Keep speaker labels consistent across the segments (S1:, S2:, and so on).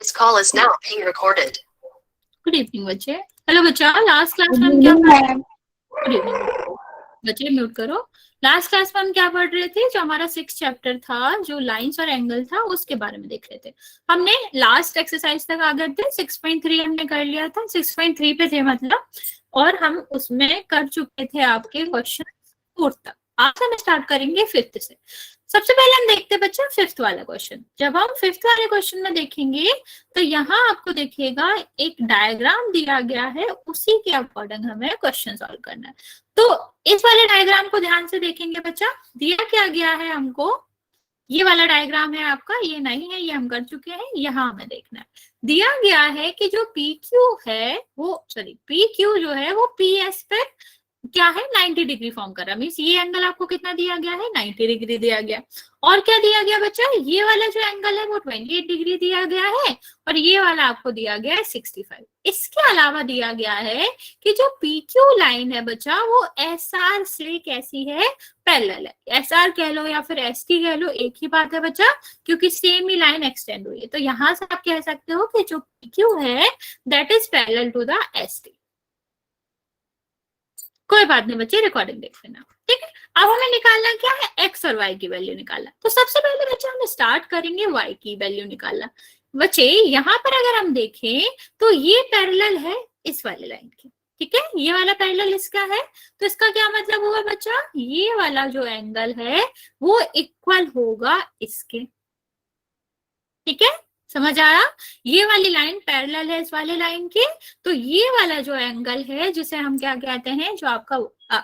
S1: This call is now being recorded.
S2: Good evening बच्चे। Hello बच्चा, last class में हम क्या पढ़ गुड इवनिंग बच्चे, म्यूट करो। लास्ट क्लास में हम क्या पढ़ रहे थे? जो हमारा 6th चैप्टर था, जो लाइंस और एंगल था, उसके बारे में देख रहे थे। हमने लास्ट एक्सरसाइज तक आ गए थे, 6.3 हमने कर लिया था, 6.3 पे थे मतलब, और हम उसमें कर चुके थे आपके क्वेश्चन 4 तक। आज हम स्टार्ट करेंगे 5th से। सबसे पहले हम देखते हैं बच्चा 5th वाला क्वेश्चन। जब हम 5th वाले क्वेश्चन में देखेंगे तो यहाँ आपको देखिएगा एक डायग्राम दिया गया है, उसी के अकॉर्डिंग हमें क्वेश्चन सॉल्व करना है। तो इस वाले डायग्राम को ध्यान से देखेंगे बच्चा। दिया क्या गया है हमको, ये वाला डायग्राम है आपका, ये नहीं है, ये हम कर चुके हैं, यहाँ हमें देखना है। दिया गया है कि जो PQ है वो PQ जो है वो PS पर क्या है 90 डिग्री फॉर्म कर रहा है। मीन्स ये एंगल आपको कितना दिया गया है 90 डिग्री दिया गया। और क्या दिया गया बच्चा, ये वाला जो एंगल है वो 28 डिग्री दिया गया है, और ये वाला आपको दिया गया है 65। इसके अलावा दिया गया है कि जो PQ लाइन है बच्चा वो SR से कैसी है, पैरेलल है। SR कह लो या फिर ST कह लो, एक ही बात है बच्चा, क्योंकि सेम ही लाइन एक्सटेंड हुई है। तो यहां से आप कह सकते हो कि जो PQ है that is parallel to the ST। कोई बात नहीं बच्चे, रिकॉर्डिंग देख लेना, ठीक है। अब हमें निकालना क्या है, एक्स और वाई की वैल्यू निकालना। तो सबसे पहले बच्चे हम स्टार्ट करेंगे वाई की वैल्यू निकालना। बच्चे यहाँ पर अगर हम देखें तो ये पैरेलल है इस वाले लाइन की, ठीक है। ये वाला पैरेलल इसका है, तो इसका क्या मतलब हुआ बच्चा, ये वाला जो एंगल है वो इक्वल होगा इसके, ठीक है। समझ आया, ये वाली लाइन पैरेलल है इस वाले लाइन की, तो ये वाला जो एंगल है जिसे हम क्या कहते हैं, जो आपका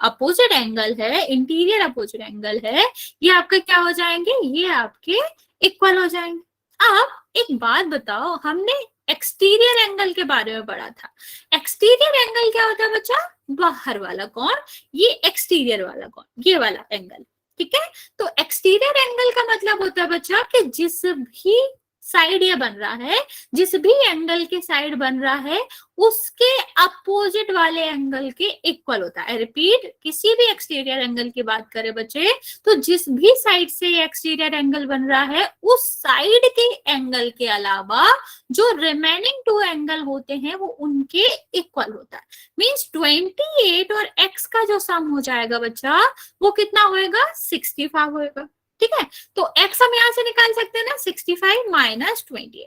S2: अपोजिट एंगल है, इंटीरियर अपोजिट एंगल है, ये आपके क्या हो जाएंगे, ये आपके इक्वल हो जाएंगे। अब एक बात बताओ, हमने एक्सटीरियर एंगल के बारे में पढ़ा था। एक्सटीरियर एंगल क्या होता है बच्चा, बाहर वाला कोण, ये एक्सटीरियर वाला कोण, ये वाला एंगल, ठीक है। तो एक्सटीरियर एंगल का मतलब होता है बच्चा कि जिस भी साइड ये बन रहा है, जिस भी एंगल के साइड बन रहा है उसके अपोजिट वाले एंगल के इक्वल होता है। रिपीट, किसी भी एक्सटीरियर एंगल की बात करें बच्चे, तो जिस भी साइड से एक्सटीरियर एंगल बन रहा है उस साइड के एंगल के अलावा जो रिमेनिंग 2 एंगल होते हैं वो उनके इक्वल होता है। मीन्स 28 और x का जो सम हो जाएगा बच्चा वो कितना होएगा, 65 होएगा, ठीक है। तो x हम यहां से निकाल सकते हैं ना, 65 माइनस 28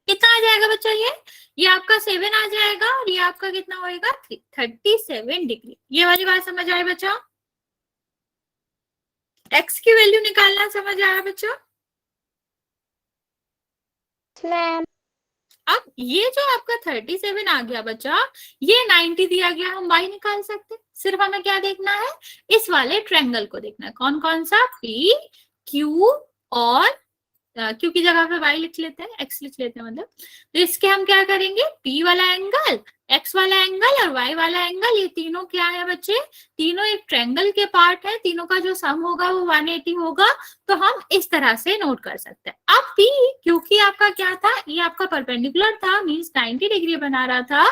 S2: कितना आ जाएगा बच्चा, ये आपका 7 आ जाएगा, और ये आपका कितना होएगा 37 डिग्री। ये वाली बात समझ आए बच्चा, x की वैल्यू निकालना समझ आया बच्चा।
S3: मैम
S2: अब ये जो आपका 37 आ गया बच्चा, ये 90 दिया गया, हम y निकाल सकते हैं। सिर्फ हमें क्या देखना है, इस वाले ट्रायंगल को देखना है। कौन कौन सा, P, Q और Q की जगह पे y लिख लेते हैं, x लिख लेते हैं मतलब। तो इसके हम क्या करेंगे, P वाला एंगल, x वाला एंगल और y वाला एंगल, ये तीनों क्या है बच्चे, तीनों एक ट्रायंगल के पार्ट है, तीनों का जो सम होगा वो 180 होगा। तो हम इस तरह से नोट कर सकते हैं। अब P, क्योंकि आपका क्या था, ये आपका परपेंडिकुलर था, मींस 90 डिग्री बना रहा था,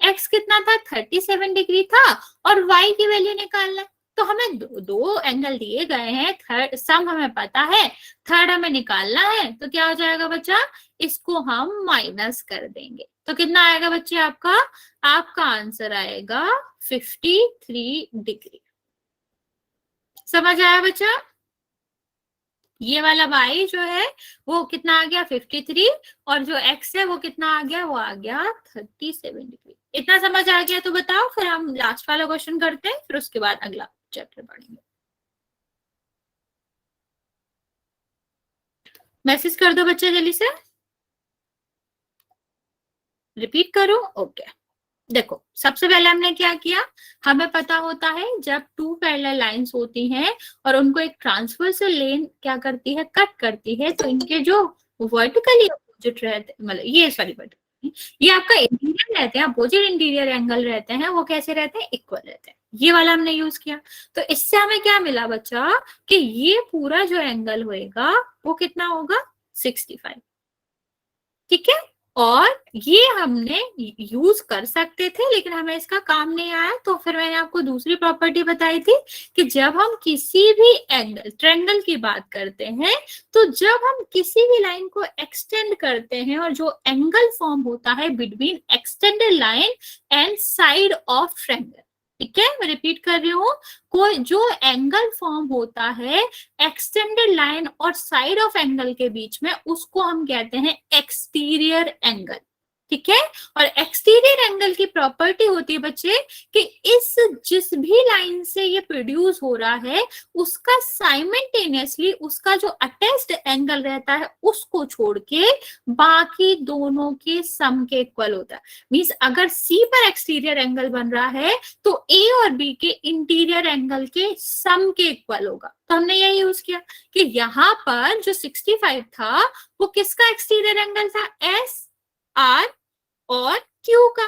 S2: x कितना था 37 डिग्री था, और y की वैल्यू निकालना है। तो हमें दो एंगल दिए गए हैं, थर्ड सम हमें पता है, थर्ड हमें निकालना है। तो क्या हो जाएगा बच्चा, इसको हम माइनस कर देंगे। तो कितना आएगा बच्चे आपका आंसर आएगा 53 डिग्री। समझ आया बच्चा, ये वाला y जो है वो कितना आ गया 53, और जो x है वो कितना आ गया, वो आ गया 37 डिग्री। इतना समझ आ गया तो बताओ, फिर हम लास्ट वाला क्वेश्चन करते हैं, फिर उसके बाद अगला चैप्टर पढ़ेंगे। मैसेज कर दो बच्चे जल्दी से, रिपीट करो, ओके। देखो सबसे पहले हमने क्या किया, हमें पता होता है जब 2 पैरेलल लाइंस होती हैं और उनको एक ट्रांसवर्सल लेन क्या करती है, कट करती है, तो इनके जो वर्टिकली अपोजिट रहते, मतलब ये ये आपका इंटीरियर रहते हैं, अपोजिट इंटीरियर एंगल रहते हैं, वो कैसे रहते हैं, इक्वल रहते हैं। ये वाला हमने यूज किया। तो इससे हमें क्या मिला बच्चा, कि ये पूरा जो एंगल होएगा वो कितना होगा 65, ठीक है। और ये हमने यूज कर सकते थे लेकिन हमें इसका काम नहीं आया, तो फिर मैंने आपको दूसरी प्रॉपर्टी बताई थी कि जब हम किसी भी एंगल ट्रायंगल की बात करते हैं, तो जब हम किसी भी लाइन को एक्सटेंड करते हैं और जो एंगल फॉर्म होता है between extended line and side of triangle, ठीक है, मैं रिपीट कर रही हूँ, कोई जो एंगल फॉर्म होता है एक्सटेंडेड लाइन और साइड ऑफ एंगल के बीच में, उसको हम कहते हैं एक्सटीरियर एंगल, ठीक है। और एक्सटीरियर एंगल की प्रॉपर्टी होती है बच्चे कि जिस भी लाइन से ये प्रोड्यूस हो रहा है उसका साइमल्टेनियसली उसका जो अटैच्ड एंगल रहता है उसको छोड़ के बाकी दोनों के सम के इक्वल होता है। मींस अगर सी पर एक्सटीरियर एंगल बन रहा है तो ए और बी के इंटीरियर एंगल के सम के इक्वल होगा। तो हमने यही यूज किया कि यहाँ पर जो 65 था वो किसका एक्सटीरियर एंगल था, एस, आर और क्यू का।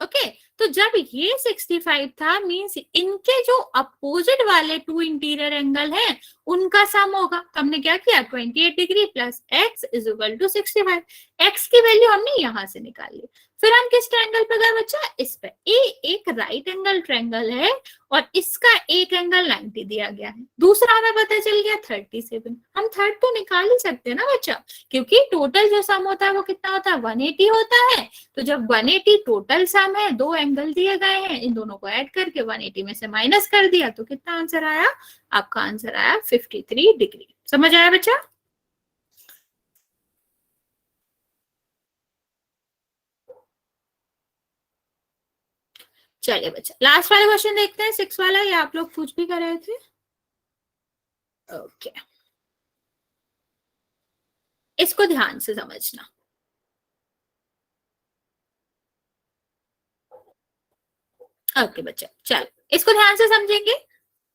S2: ओके, तो जब ये 65 था मींस इनके जो अपोजिट वाले टू इंटीरियर एंगल हैं उनका सम होगा। तो हमने क्या किया, 28 degree plus x is equal to 65। X की वैल्यू हमने यहां से निकाल ली। फिर हम किस ट्रायंगल पे गए बच्चा, इस पे। ए एक राइट एंगल ट्रायंगल है और इसका एक एंगल 90 दिया गया है, दूसरा हमें पता चल गया 37। हम थर्ड तो निकाल ही सकते हैं ना बच्चा, क्योंकि टोटल जो सम होता है वो कितना होता है, 180 होता है। तो जब 180 टोटल सम है, दो एंगल दिए गए हैं, इन दोनों को ऐड करके 180 में से माइनस कर दिया, तो कितना आंसर आया, आपका आंसर आया 53 डिग्री। समझ आया बच्चा? चलिए बच्चा लास्ट वाला क्वेश्चन देखते हैं, 6 वाला, ये आप लोग पूछ भी कर रहे थे। ओके, इसको ध्यान से समझना। ओके बच्चा, चलो इसको ध्यान से समझेंगे।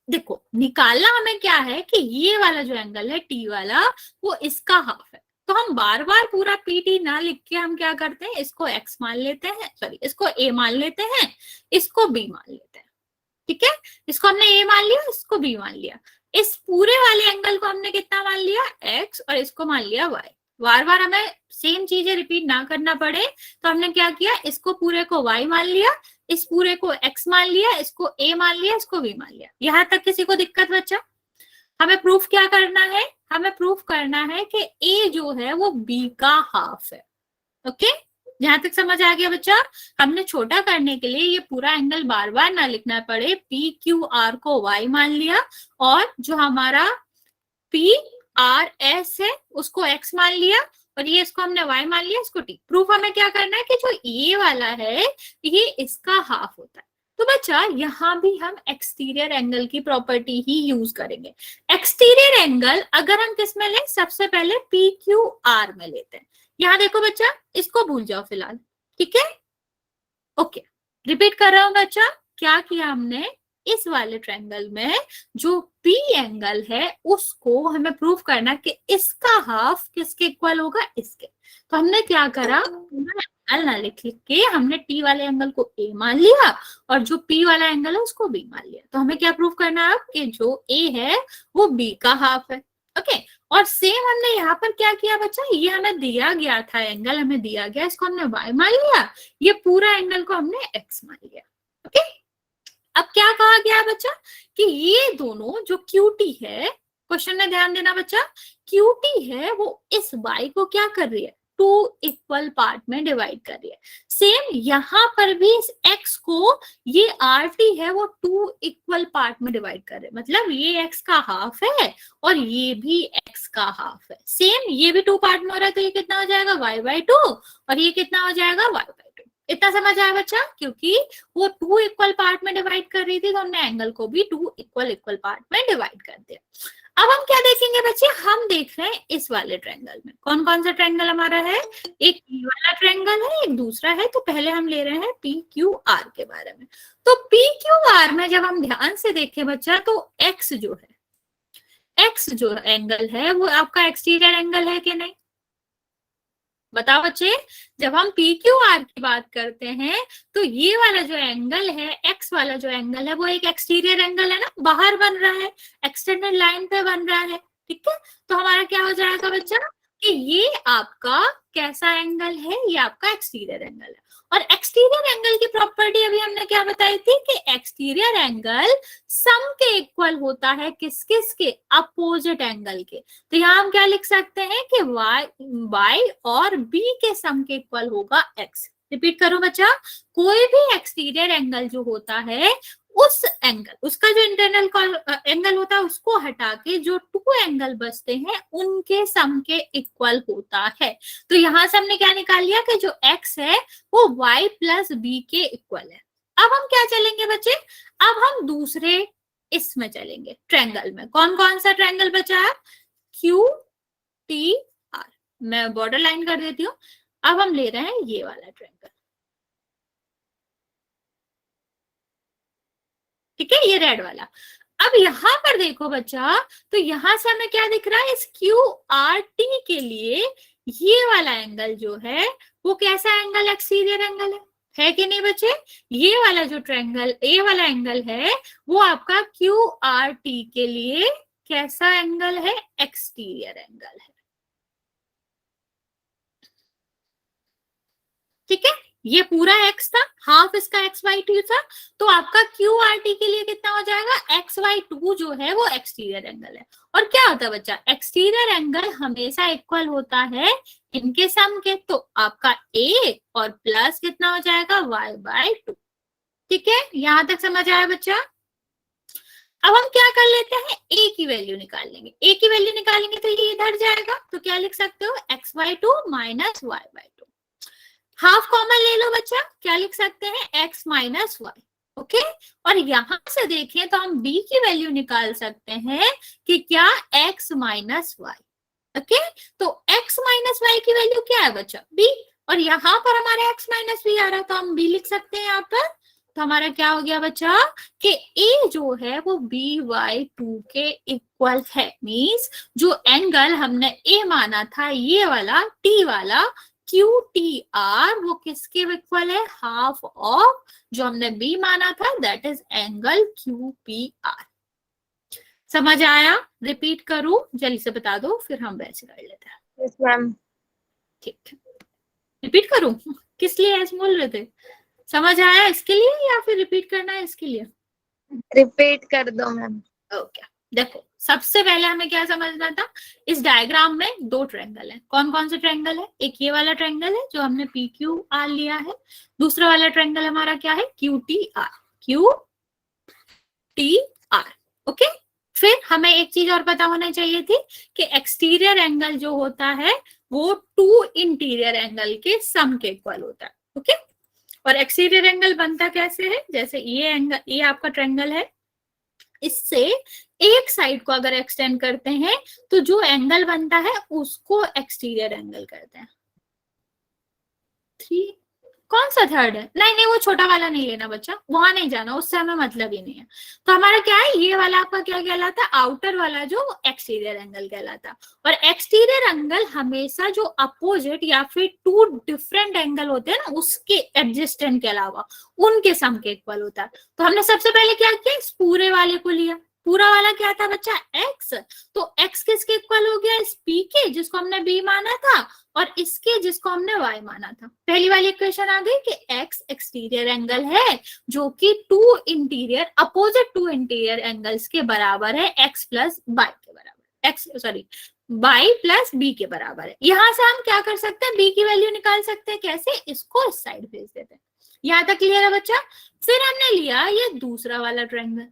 S2: देखो निकालना हमें क्या है कि ये वाला जो एंगल है टी वाला वो इसका हाफ है। तो हम बार बार पूरा पी टी ना लिख के हम क्या करते हैं, इसको एक्स मान लेते हैं, सॉरी इसको ए मान लेते हैं, इसको बी मान लेते हैं, ठीक है। इसको हमने ए मान लिया, इसको बी मान लिया। इस पूरे वाले एंगल को हमने कितना मान लिया, एक्स, और इसको मान लिया वाई। बार बार हमें सेम चीजें रिपीट ना करना पड़े तो हमने क्या किया, इसको पूरे को वाई मान लिया, इस पूरे को एक्स मान लिया, इसको ए मान लिया, इसको बी मान लिया। यहां तक किसी को दिक्कत बच्चा? हमें प्रूफ क्या करना है, हमें प्रूफ करना है कि ए जो है वो बी का हाफ है। ओके, यहां तक समझ आ गया बच्चा? हमने छोटा करने के लिए ये पूरा एंगल बार बार ना लिखना पड़े, पी क्यू आर को वाई मान लिया और जो हमारा पी आर एस है उसको एक्स मान लिया और ये इसको हमने y मान लिया, इसको t। प्रूफ हमें क्या करना है कि जो ये वाला है ये इसका हाफ होता है। तो बच्चा यहाँ भी हम एक्सटीरियर एंगल की प्रॉपर्टी ही यूज करेंगे। एक्सटीरियर एंगल अगर हम किस में लें, सबसे पहले पी क्यू आर में लेते हैं। यहाँ देखो बच्चा, इसको भूल जाओ फिलहाल, ठीक है। ओके, रिपीट कर रहा हूं बच्चा, क्या किया हमने, इस वाले ट्रायंगल में जो पी एंगल है उसको हमें प्रूफ करना कि इसका हाफ किसके इक्वल होगा, इसके। तो हमने क्या करा, एंगल ना लिख के हमने टी वाले एंगल को ए मान लिया और जो पी वाला एंगल है उसको बी मान लिया। तो हमें क्या प्रूफ करना है कि जो ए है वो बी का हाफ है। ओके, और सेम हमने यहाँ पर क्या किया बच्चा, ये हमें दिया गया था एंगल, हमें दिया गया, इसको हमने वाई मान लिया, ये पूरा एंगल को हमने एक्स मान लिया। ओके, अब क्या कहा गया बच्चा कि ये दोनों जो क्यूटी है, क्वेश्चन में ध्यान देना बच्चा, क्यूटी है वो इस y को क्या कर रही है, टू इक्वल पार्ट में डिवाइड कर रही है। सेम यहाँ पर भी इस x को ये RT है वो टू इक्वल पार्ट में डिवाइड कर रहे हैं, मतलब ये x का हाफ है और ये भी x का हाफ है। सेम ये भी टू पार्ट में हो रहा है, तो ये कितना हो जाएगा y/2 और ये कितना हो जाएगा y/2। इतना समझ आया बच्चा? क्योंकि वो टू इक्वल पार्ट में डिवाइड कर रही थी तो हमने एंगल को भी टू इक्वल पार्ट में डिवाइड कर दिया। अब हम क्या देखेंगे बच्चे, हम देख रहे हैं इस वाले ट्रायंगल में कौन कौन सा ट्रायंगल हमारा है, एक पी वाला ट्रायंगल है, एक दूसरा है। तो पहले हम ले रहे हैं पी क्यू आर के बारे में। तो पी क्यू आर में जब हम ध्यान से देखें बच्चा, तो एक्स जो है, एक्स जो एंगल है वो आपका एक्सटीरियर एंगल है कि नहीं, बताओ बच्चे। जब हम पी क्यू आर की बात करते हैं तो ये वाला जो एंगल है, एक्स वाला जो एंगल है वो एक एक्सटीरियर एंगल है ना, बाहर बन रहा है, एक्सटेंडेड लाइन पे बन रहा है, ठीक है। तो हमारा क्या हो जाएगा बच्चा कि ये आपका कैसा एंगल है, ये आपका एक्सटीरियर एंगल है। और एक्सटीरियर एंगल की प्रॉपर्टी अभी हमने क्या बताई थी कि एक्सटीरियर एंगल सम के इक्वल होता है, किस किस के, अपोजिट एंगल के। तो यहाँ हम क्या लिख सकते हैं कि y और b के सम के इक्वल होगा x। रिपीट करो बच्चा, कोई भी एक्सटीरियर एंगल जो होता है उस एंगल, उसका जो इंटरनल एंगल होता है उसको हटा के जो टू एंगल बचते हैं उनके सम के इक्वल होता है। तो यहां से हमने क्या निकाल लिया कि जो x है वो y प्लस बी के इक्वल है। अब हम क्या चलेंगे बच्चे, अब हम दूसरे इसमें चलेंगे, ट्रायंगल में। कौन कौन सा ट्रायंगल बचा है, क्यू टी आर। मैं बॉर्डर लाइन कर देती हूँ। अब हम ले रहे हैं ये वाला ट्रायंगल, ठीक है, ये रेड वाला। अब यहाँ पर देखो बच्चा, तो यहां से हमें क्या दिख रहा है, इस क्यू आर टी के लिए ये वाला एंगल जो है वो कैसा एंगल, एक्सटीरियर एंगल है कि नहीं बच्चे। ये वाला जो ट्रायंगल, ये वाला एंगल है वो आपका क्यू आर टी के लिए कैसा एंगल है, एक्सटीरियर एंगल है। ठीक है, ये पूरा x था, हाफ इसका xy2 था, तो आपका QRT के लिए कितना हो जाएगा, xy2 जो है वो एक्सटीरियर एंगल है। और क्या होता है बच्चा, एक्सटीरियर एंगल हमेशा इक्वल होता है इनके सम के, तो आपका a और प्लस कितना हो जाएगा, y/2। ठीक है, यहां तक समझ आया बच्चा। अब हम क्या कर लेते हैं, a की वैल्यू निकाल लेंगे। a की वैल्यू निकालेंगे तो ये इधर जाएगा, तो क्या लिख सकते हो, xy2 minus y/2। Half common ले लो बच्चा, क्या लिख सकते हैं, x माइनस वाई। ओके, और यहां से देखें तो हम b की वैल्यू निकाल सकते हैं कि क्या, x माइनस वाई। ओके, तो x माइनस वाई की वैल्यू क्या है बच्चा, b, और यहाँ पर हमारे x माइनस b आ रहा है तो हम b लिख सकते हैं यहाँ पर। तो हमारा क्या हो गया बच्चा कि a जो है वो by2 के इक्वल है। मींस जो एंगल हमने a माना था, ये वाला t वाला क्यू टी आर, वो किसके इक्वल है, हाफ ऑफ जो हमने बी माना था, that is angle Q P R. समझ आया, रिपीट करूं, जल्दी से बता दो फिर हम वैसे कर लेते हैं।
S3: Yes ma'am.
S2: ठीक, रिपीट करूं, किस लिए ऐसे बोल रहे थे, समझ आया इसके लिए या फिर रिपीट करना है इसके लिए,
S3: रिपीट कर दो मैम।
S2: ओके। देखो, सबसे पहले हमें क्या समझना था, इस डायग्राम में दो ट्रायंगल है। कौन कौन से ट्रायंगल है, एक ये वाला ट्रायंगल है जो हमने पी क्यू आर लिया है, दूसरा वाला ट्रायंगल हमारा क्या है, Q T R, Q T R. Okay, फिर हमें एक चीज और पता होना चाहिए थी कि एक्सटीरियर एंगल जो होता है वो टू इंटीरियर एंगल के सम के इक्वल होता है। ओके, और एक्सटीरियर एंगल बनता कैसे है, जैसे ये एंगल, ये आपका ट्रायंगल है, इससे एक साइड को अगर एक्सटेंड करते हैं तो जो एंगल बनता है उसको एक्सटीरियर एंगल कहते हैं। 3, कौन सा थर्ड है, नहीं नहीं वो छोटा वाला नहीं लेना बच्चा, वहां नहीं जाना, उससे हमें मतलब ही नहीं है। तो हमारा क्या है, ये वाला आपका क्या कहलाता है, आउटर वाला जो एक्सटीरियर एंगल कहलाता। और एक्सटीरियर एंगल हमेशा जो अपोजिट या फिर टू डिफरेंट एंगल होते हैं ना, उसके एडजस्टेंट के अलावा उनके सम के इक्वल होता है। तो हमने सबसे पहले क्या किया, इस पूरे वाले को लिया, पूरा वाला क्या था बच्चा, x, तो x किसके इक्वल हो गया, इस p के जिसको हमने b माना था, और इसके जिसको हमने y माना था। पहली वाली इक्वेशन आ गई कि x एक्सटीरियर एंगल है जो कि to interior, opposite to interior angles के बराबर है, x प्लस y के बराबर, y प्लस b के बराबर है। यहां से हम क्या कर सकते हैं, b की वैल्यू निकाल सकते हैं, कैसे, इसको इस साइड भेज देते हैं। यहां तक क्लियर है बच्चा। फिर हमने लिया ये दूसरा वाला ट्रायंगल,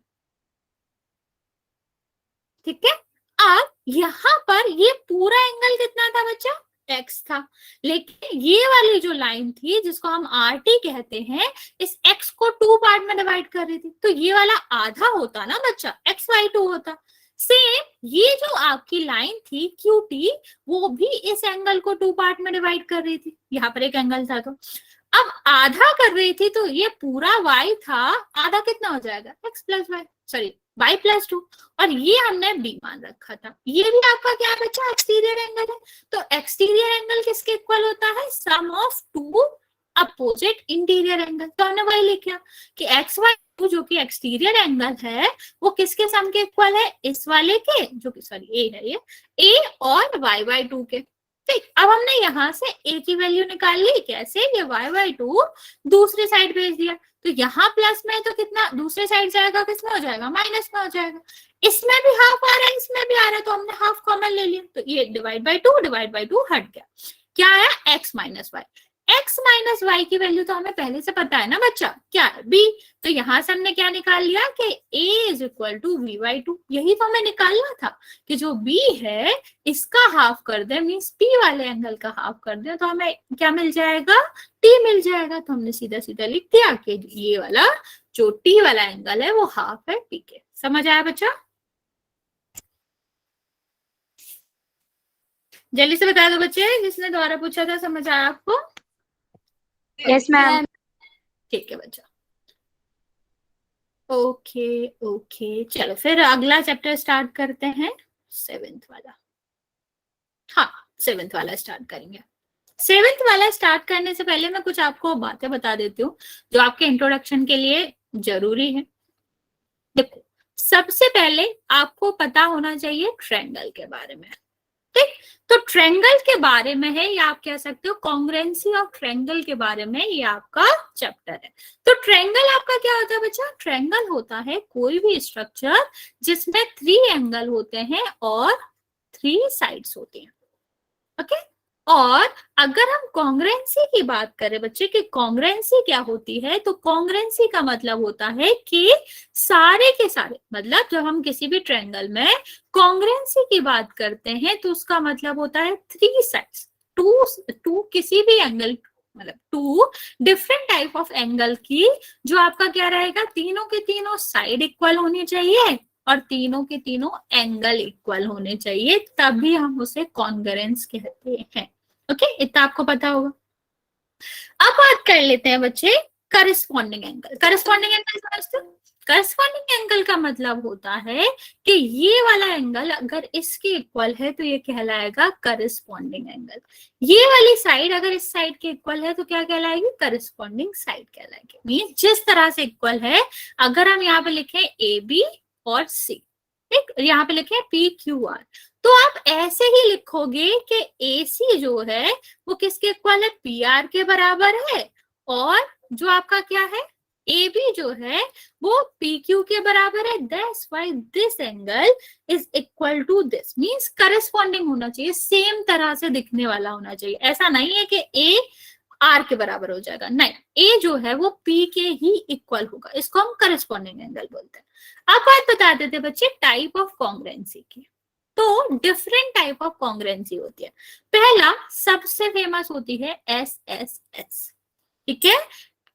S2: ठीक है। अब यहाँ पर ये पूरा एंगल कितना था बच्चा, x था, लेकिन ये वाली जो लाइन थी जिसको हम RT कहते हैं, इस x को 2 पार्ट में डिवाइड कर रही थी, तो ये वाला आधा होता ना बच्चा, xy2 होता। सेम ये जो आपकी लाइन थी QT, वो भी इस एंगल को 2 पार्ट में डिवाइड कर रही थी, यहाँ पर एक एंगल था, तो अब आधा कर रही थी, तो ये पूरा y था, आधा कितना हो जाएगा, x plus Y, sorry y+2, और ये हमने b मान रखा था। ये भी आपका क्या बच्चा, एक्सटीरियर एंगल है। तो एक्सटीरियर एंगल किसके इक्वल होता है, sum of two opposite interior angle. तो हमने वही लिखा कि xy2 जो कि एक्सटीरियर एंगल है वो किसके सम के इक्वल है, इस वाले के, जो कि सॉरी a है, ये a और y/2 के। ठीक, अब हमने यहाँ से a की वैल्यू निकाल ली, कैसे, ये y/2 दूसरी साइड भेज दिया, तो यहाँ प्लस में तो कितना दूसरे साइड जाएगा, किसमें हो जाएगा, माइनस में हो जाएगा। इसमें भी हाफ आ रहा है, इसमें भी आ रहा है, तो हमने हाफ कॉमन ले लिया, तो ये डिवाइड बाई टू हट गया, क्या आया, x minus y. x minus y की वैल्यू तो हमें पहले से पता है ना बच्चा, क्या है, b, तो यहां से हमने क्या निकाल लिया कि a is equal to v/2, यही तो हमें निकालना था कि जो b है इसका हाफ कर दे, मीन्स p वाले एंगल का हाफ कर दे, तो हमें क्या मिल जाएगा, t मिल जाएगा। तो हमने सीधा सीधा लिख दिया कि ये वाला जो t वाला एंगल है वो हाफ है p के। समझ आया बच्चा? जल्दी से बता दो बच्चे, जिसने दोबारा पूछा था, समझ आया आपको?
S3: Yes ma'am.
S2: ठीक है बच्चा, ओके ओके, चलो फिर अगला चैप्टर स्टार्ट करते हैं, 7th वाला। हाँ, 7th वाला स्टार्ट करेंगे। 7th वाला स्टार्ट करने से पहले मैं कुछ आपको बातें बता देती हूँ जो आपके इंट्रोडक्शन के लिए जरूरी है। देखो, सबसे पहले आपको पता होना चाहिए ट्रायंगल के बारे में, ठीक? तो ट्रायंगल के बारे में है, या आप कह सकते हो कॉन्ग्रुएंसी ऑफ ट्रायंगल के बारे में ये आपका चैप्टर है। तो ट्रायंगल आपका क्या होता है बच्चा? ट्रायंगल होता है कोई भी स्ट्रक्चर जिसमें 3 एंगल होते हैं और 3 साइड्स होती हैं, ओके? और अगर हम कॉन्ग्रुएंसी की बात करें बच्चे कि कॉन्ग्रुएंसी क्या होती है, तो कॉन्ग्रुएंसी का मतलब होता है कि सारे के सारे, मतलब जब हम किसी भी ट्रायंगल में कॉन्ग्रुएंसी की बात करते हैं तो उसका मतलब होता है 3 साइड्स, टू किसी भी एंगल, मतलब 2 डिफरेंट टाइप ऑफ एंगल की, जो आपका क्या रहेगा, तीनों के तीनों साइड इक्वल होनी चाहिए और तीनों के तीनों एंगल इक्वल होने चाहिए, तभी हम उसे कॉन्ग्रुएंस कहते हैं। ओके, इतना आपको पता होगा। अब बात कर लेते हैं बच्चे करस्पॉन्डिंग एंगल। करस्पॉन्डिंग एंगल समझते हो? करस्पॉन्डिंग एंगल का मतलब होता है कि ये वाला एंगल अगर इसके इक्वल है तो ये कहलाएगा करस्पॉन्डिंग एंगल, ये वाली साइड अगर इस साइड के इक्वल है तो क्या कहलाएगी, करस्पॉन्डिंग साइड कहलाएगी। मींस जिस तरह से इक्वल है, अगर हम यहाँ पे लिखें ए बी और सी, ठीक, यहाँ पे लिखे PQR, तो आप ऐसे ही लिखोगे कि AC जो है वो किसके इक्वल है, PR के बराबर है, और जो आपका क्या है AB जो है वो PQ के बराबर है। That's why this angle is equal to this, means corresponding होना चाहिए, सेम तरह से दिखने वाला होना चाहिए। ऐसा नहीं है कि A R के बराबर हो जाएगा, नहीं, A जो है वो P के ही इक्वल होगा, इसको हम करस्पॉन्डिंग एंगल बोलते हैं। अब बात बता देते बच्चे टाइप ऑफ कॉन्ग्रुएंसी की। तो डिफरेंट टाइप ऑफ कॉन्ग्रुएंसी होती है। पहला सबसे फेमस होती है SSS, ठीक है?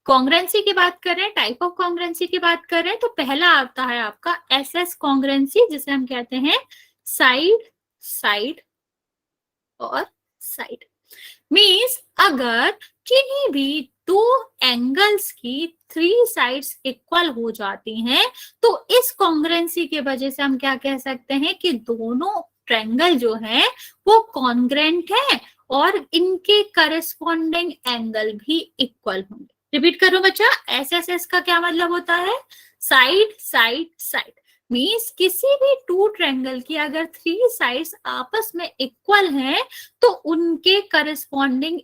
S2: कॉन्ग्रुएंसी की बात करें, टाइप ऑफ कॉन्ग्रुएंसी की बात करें, तो पहला आता है आपका SS कॉन्ग्रुएंसी, जिसे हम कहते हैं साइड साइड और साइड। मीन्स अगर किन्हीं भी 2 एंगल्स की 3 साइड्स इक्वल हो जाती हैं तो इस कॉन्ग्रुएंसी की वजह से हम क्या कह सकते हैं कि दोनों ट्रायंगल जो हैं वो कॉन्ग्रुएंट हैं और इनके करस्पॉन्डिंग एंगल भी इक्वल होंगे। रिपीट करो बच्चा, SSS का क्या मतलब होता है, साइड साइड साइड। मीन्स किसी भी 2 ट्रायंगल की अगर 3 साइड्स आपस में इक्वल हैं तो उनके करस्पॉन्डिंग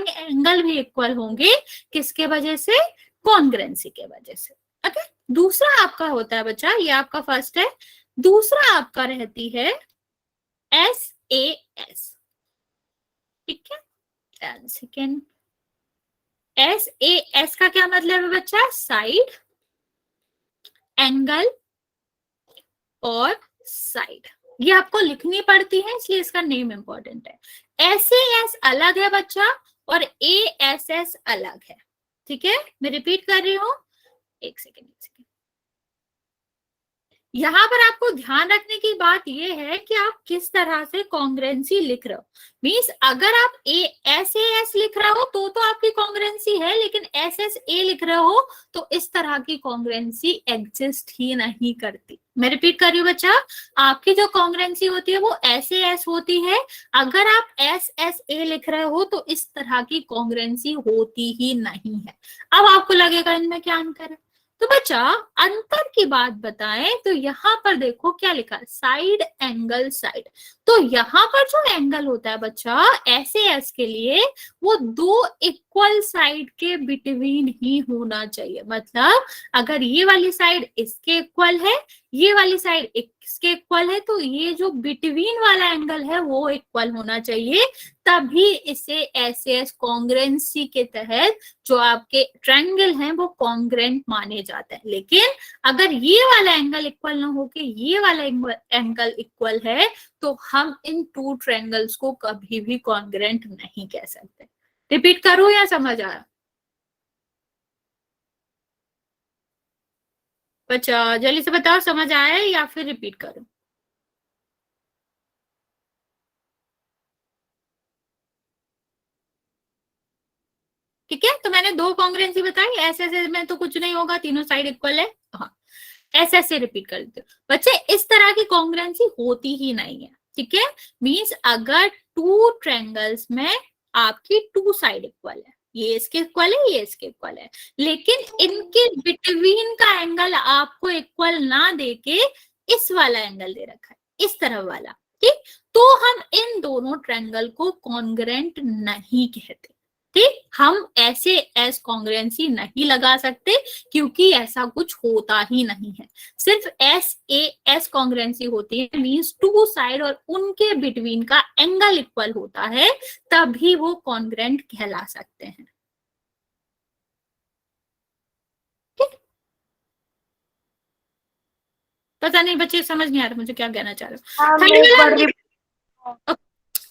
S2: एंगल भी इक्वल होंगे, किसके वजह से, कॉन्ग्रुएंसी के वजह से। ओके, दूसरा आपका होता है बच्चा, ये आपका फर्स्ट है, दूसरा आपका रहती है SAS, ठीक है? सेकेंड, SAS का क्या मतलब है बच्चा, साइड एंगल और साइड, ये आपको लिखनी पड़ती है इसलिए इसका नेम इंपॉर्टेंट है। SAS अलग है बच्चा और ASS अलग है, ठीक है? मैं रिपीट कर रही हूं, एक सेकेंड। यहाँ पर आपको ध्यान रखने की बात यह है कि आप किस तरह से कॉन्ग्रुएंसी लिख रहे हो। मींस अगर आप SAS लिख रहे हो तो आपकी कॉन्ग्रुएंसी है, लेकिन SSA लिख रहे हो तो इस तरह की कॉन्ग्रुएंसी एग्जिस्ट ही नहीं करती। मैं रिपीट कर रही हूँ बच्चा, आपकी जो कॉन्ग्रुएंसी होती है वो SAS होती है, अगर आप SSA लिख रहे हो तो इस तरह की कॉन्ग्रुएंसी होती ही नहीं है। अब आपको लगेगा इनमें क्या अंतर है, तो बच्चा अंतर की बात बताएं तो यहाँ पर देखो क्या लिखा है, साइड एंगल साइड। तो यहाँ पर जो एंगल होता है बच्चा ऐसे एस के लिए, वो दो इक्वल साइड के बिटवीन ही होना चाहिए। मतलब अगर ये वाली साइड इसके इक्वल है, ये वाली साइड इसके इक्वल है, तो ये जो बिटवीन वाला एंगल है वो इक्वल होना चाहिए, तभी इसे एस कॉन्ग्रेंसी के तहत जो आपके ट्रायंगल हैं वो कॉन्ग्रेंट माने जाते हैं। लेकिन अगर ये वाला एंगल इक्वल ना होके ये वाला एंगल इक्वल है, तो हम इन टू ट्रायंगल्स को कभी भी कॉन्ग्रेंट नहीं कह सकते। रिपीट करो या समझ आया बच्चा? जल्दी से बताओ समझ आया है या फिर रिपीट करो। ठीक है, तो मैंने दो कॉन्ग्रेंसी बताई, ऐसे ऐसे में तो कुछ नहीं होगा, तीनों साइड इक्वल है। हाँ, ऐसे ऐसे रिपीट कर देते हो बच्चे। इस तरह की कॉन्ग्रेंसी होती ही नहीं है। ठीक है, मींस अगर टू ट्रायंगल्स में आपकी टू साइड इक्वल है, ये इसके इक्वल है, ये इसके इक्वल है, लेकिन इनके बिटवीन का एंगल आपको इक्वल ना देके इस वाला एंगल दे रखा है, इस तरह वाला। ठीक, तो हम इन दोनों ट्रायंगल को कॉन्ग्रेंट नहीं कहते। ठीक, हम ऐसे एस कॉन्ग्रेंसी नहीं लगा सकते, क्योंकि ऐसा कुछ होता ही नहीं है। सिर्फ एस कॉन्ग्रेंसी होती है, मींस टू साइड और उनके बिटवीन का एंगल इक्वल होता है, तभी वो कॉन्ग्रेंट कहला सकते हैं। ठीक, पता नहीं बच्चे समझ नहीं आ रहा मुझे क्या कहना चाह रहे हो।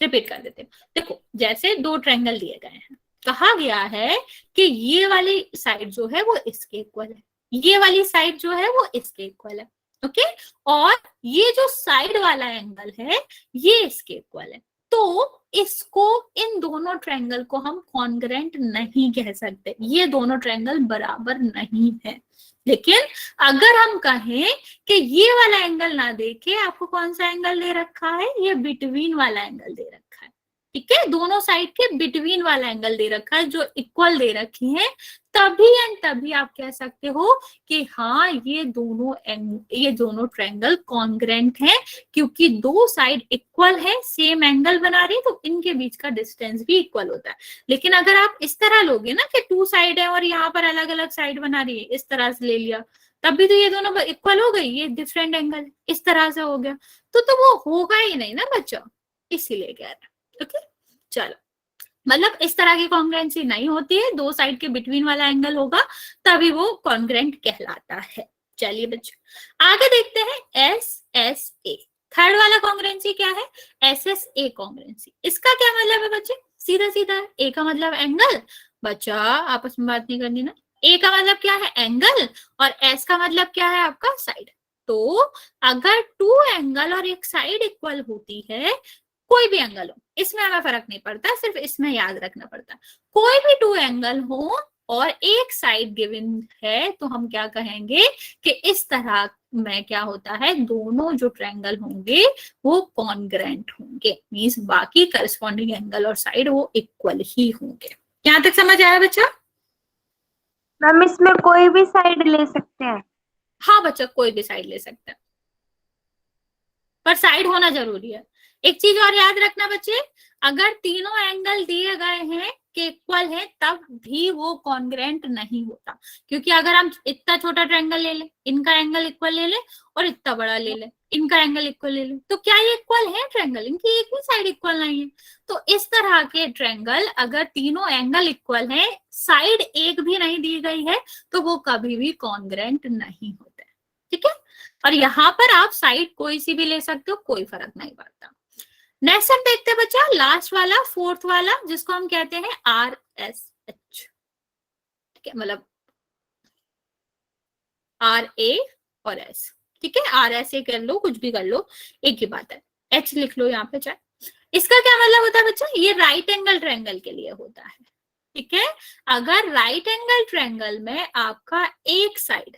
S2: रिपीट कर देते हैं। देखो, जैसे दो ट्रायंगल दिए गए हैं, कहा गया है कि ये वाली साइड जो है वो इसके इक्वल है, ये वाली साइड जो है वो इसके इक्वल है। ओके, और ये जो साइड वाला एंगल है ये इसके इक्वल है। तो इसको, इन दोनों ट्रायंगल को हम कॉन्ग्रेंट नहीं कह सकते, ये दोनों ट्रायंगल बराबर नहीं है। लेकिन अगर हम कहें कि ये वाला एंगल ना देके आपको कौन सा एंगल दे रखा है, ये बिटवीन वाला एंगल दे रखा है। ठीक है, दोनों साइड के बिटवीन वाला एंगल दे रखा है, जो इक्वल दे रखी है, तभी एंड तभी आप कह सकते हो कि हाँ ये दोनों ट्रायंगल कॉन्ग्रेंट हैं, क्योंकि दो साइड इक्वल है, सेम एंगल बना रही है, तो इनके बीच का डिस्टेंस भी इक्वल होता है। लेकिन अगर आप इस तरह लोगे ना कि टू साइड है और यहाँ पर अलग अलग साइड बना रही है, इस तरह से ले लिया, तब भी तो ये दोनों इक्वल हो गई, ये डिफरेंट एंगल इस तरह से हो गया, तो वो होगा ही नहीं ना बच्चा, इसीलिए कह रहा है। ओके, चलो, मतलब इस तरह की कॉन्ग्रेंसी नहीं होती है, दो साइड के बिटवीन वाला एंगल होगा तभी वो कॉन्ग्रेंट कहलाता है। चलिए बच्चों आगे देखते हैं एस एस ए। थर्ड वाला कॉन्ग्रेंसी क्या है? S S A कॉन्ग्रेंसी। इसका क्या मतलब है बच्चे? सीधा सीधा है। ए का मतलब एंगल, बच्चा आपस में बात नहीं करनी ना। ए का मतलब क्या है? एंगल, और एस का मतलब क्या है आपका? साइड। तो अगर टू एंगल और एक साइड इक्वल होती है, कोई भी एंगल हो, इसमें हमें फर्क नहीं पड़ता, सिर्फ इसमें याद रखना पड़ता, कोई भी टू एंगल हो और एक साइड गिवन है, तो हम क्या कहेंगे कि इस तरह में क्या होता है, दोनों जो ट्रायंगल होंगे वो कॉन्ग्रेंट होंगे, मींस बाकी करस्पॉन्डिंग एंगल और साइड वो इक्वल ही होंगे। यहाँ तक समझ आया बच्चा?
S3: मैम इसमें कोई भी साइड ले सकते हैं?
S2: हाँ बच्चा, कोई भी साइड ले सकते हैं, पर साइड होना जरूरी है। एक चीज और याद रखना बच्चे, अगर तीनों एंगल दिए गए हैं कि इक्वल है, तब भी वो कॉन्ग्रेंट नहीं होता, क्योंकि अगर हम इतना छोटा ट्रायंगल ले लें, इनका एंगल इक्वल ले लें, और इतना बड़ा ले लें, इनका एंगल इक्वल ले लें, तो क्या ये इक्वल है ट्रायंगल? इनकी एक भी साइड इक्वल नहीं है। तो इस तरह के ट्रायंगल अगर तीनों एंगल इक्वल है, साइड एक भी नहीं दी गई है, तो वो कभी भी कॉन्ग्रेंट नहीं होते। ठीक है, और यहाँ पर आप साइड कोई सी भी ले सकते हो, कोई फर्क नहीं पड़ता। नेक्स्ट हम देखते हैं बच्चा लास्ट वाला, फोर्थ वाला, जिसको हम कहते हैं आर एस एच। ठीक है, मतलब आर ए और एस। ठीक है, आर एस ए कर लो, कुछ भी कर लो, एक ही बात है। एच लिख लो यहाँ पे चाहे। इसका क्या मतलब होता है बच्चा? ये राइट एंगल ट्रायंगल के लिए होता है। ठीक है, अगर राइट एंगल ट्रायंगल में आपका एक साइड,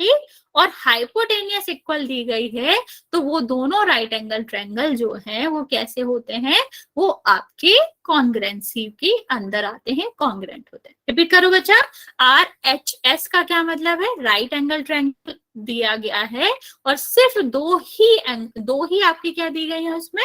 S2: ठीक, और हाइपोटेनियस इक्वल दी गई है, तो वो दोनों राइट एंगल ट्रायंगल जो है वो कैसे होते हैं, वो आपके कॉन्ग्रेंसी के अंदर आते हैं, कॉन्ग्रेंट होते हैं। रिपीट करो बच्चा, RHS का क्या मतलब है, राइट एंगल ट्रायंगल दिया गया है और सिर्फ दो ही आपकी क्या दी गई है उसमें,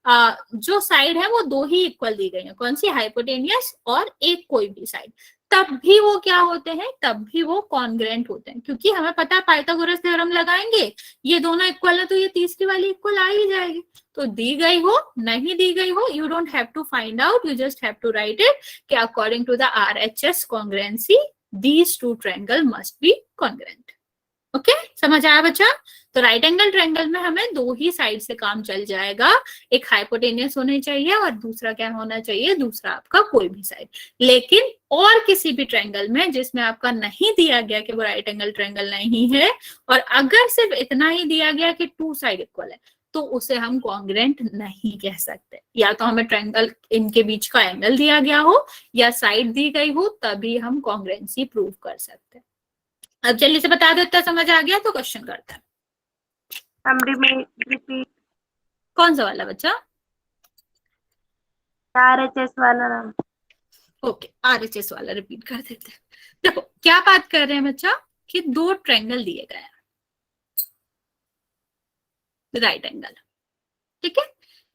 S2: जो साइड है वो दो ही इक्वल दी गई है, कौन सी, हाइपोटेनियस और एक कोई भी साइड, तब भी वो क्या होते हैं, तब भी वो कॉन्ग्रेंट होते हैं, क्योंकि हमें पता है पाइथागोरस थ्योरम लगाएंगे, ये दोनों इक्वल है तो ये तीसरी वाली इक्वल आ ही जाएगी। तो दी गई हो नहीं दी गई हो, you don't have to find out, you just have to write it कि according to the RHS congruency these two triangle must be congruent. Okay, समझ आया बच्चा? तो राइट एंगल ट्रायंगल में हमें दो ही साइड से काम चल जाएगा, एक हाइपोटेनियस होनी चाहिए और दूसरा क्या होना चाहिए, दूसरा आपका कोई भी साइड। लेकिन और किसी भी ट्रायंगल में जिसमें आपका नहीं दिया गया कि वो राइट एंगल ट्रायंगल नहीं है, और अगर सिर्फ इतना ही दिया गया कि टू साइड इक्वल है, तो उसे हम कॉन्ग्रेंट नहीं कह सकते। या तो हमें ट्रायंगल इनके बीच का एंगल दिया गया हो या साइड दी गई हो, तभी हम कॉन्ग्रेंसी प्रूव कर सकते हैं। अब जल्दी से बता दो, इतना समझ आ गया तो क्वेश्चन करते हैं।
S3: रिपीट,
S2: कौन सा वाला बच्चा?
S3: RHS वाला नाम।
S2: ओके, RHS वाला रिपीट कर देते हैं। देखो क्या बात कर रहे हैं बच्चा, कि दो ट्रायंगल दिए गए हैं, राइट एंगल, ठीक है,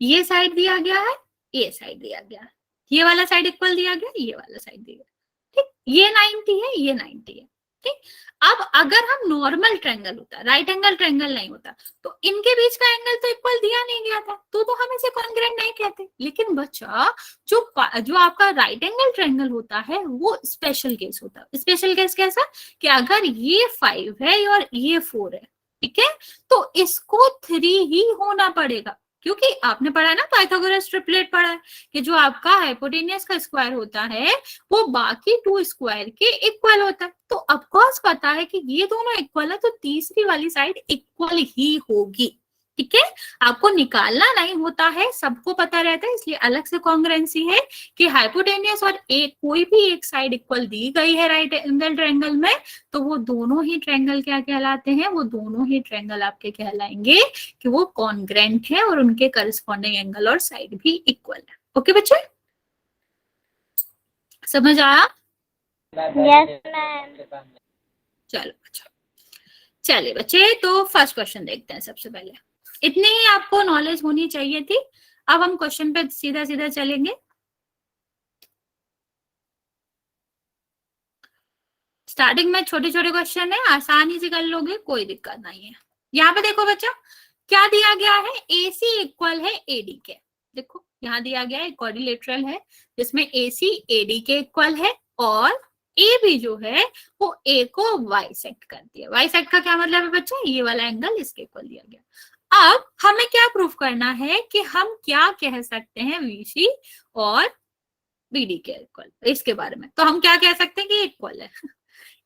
S2: ये साइड दिया गया है, ये साइड दिया गया है, ये वाला साइड इक्वल दिया गया, ये वाला साइड दिया गया, ठीक, ये 90 है, ये 90 है, ठीक। अब अगर हम नॉर्मल ट्रायंगल होता, राइट एंगल ट्रायंगल नहीं होता, तो इनके बीच का एंगल तो इक्वल दिया नहीं गया था, तो हम इसे कॉन्ग्रेंट नहीं कहते। लेकिन बच्चा जो आपका राइट एंगल ट्रायंगल होता है वो स्पेशल केस होता है। स्पेशल केस कैसा, कि अगर ये 5 है और ये 4 है, ठीक है, तो इसको 3 ही होना पड़ेगा, क्योंकि आपने पढ़ा है ना, पाइथागोरस ट्रिपलेट पढ़ा है कि जो आपका हाइपोटेनियस का स्क्वायर होता है वो बाकी 2 स्क्वायर के इक्वल होता है। तो ऑफकोर्स पता है कि ये दोनों इक्वल है, तो तीसरी वाली साइड इक्वल ही होगी, ठीक है। आपको निकालना नहीं होता है, सबको पता रहता है, इसलिए अलग से कॉन्ग्रेंसी है कि हाइपोटेनियस और एक कोई भी एक साइड इक्वल दी गई है राइट एंगल ट्रायंगल में, तो वो दोनों ही ट्रायंगल क्या कहलाते हैं, वो दोनों ही ट्रायंगल आपके कहलाएंगे कि वो कॉन्ग्रेंट है और उनके करस्पॉन्डिंग एंगल और साइड भी इक्वल है। ओके बच्चे, समझ आया?
S3: Yes ma'am.
S2: चलो अच्छा, चलिए बच्चे, तो फर्स्ट क्वेश्चन देखते हैं। सबसे पहले इतनी ही आपको नॉलेज होनी चाहिए थी। अब हम क्वेश्चन पे सीधा सीधा चलेंगे। स्टार्टिंग में छोटे छोटे क्वेश्चन है, आसानी से कर लोगे, कोई दिक्कत नहीं है। यहाँ पे देखो बच्चा, क्या दिया गया है, AC इक्वल है AD के। देखो यहाँ दिया गया है, क्वाड्रिलेटरल है जिसमें AC AD के इक्वल है, और AB जो है वो A को बाइसेक्ट करती है। बाइसेक्ट का क्या मतलब है बच्चा, ये वाला एंगल इसके इक्वल दिया गया। अब हमें क्या प्रूफ करना है कि हम क्या कह सकते हैं VC और BD के इक्वल, इसके बारे में। तो हम क्या कह सकते हैं कि इक्वल है,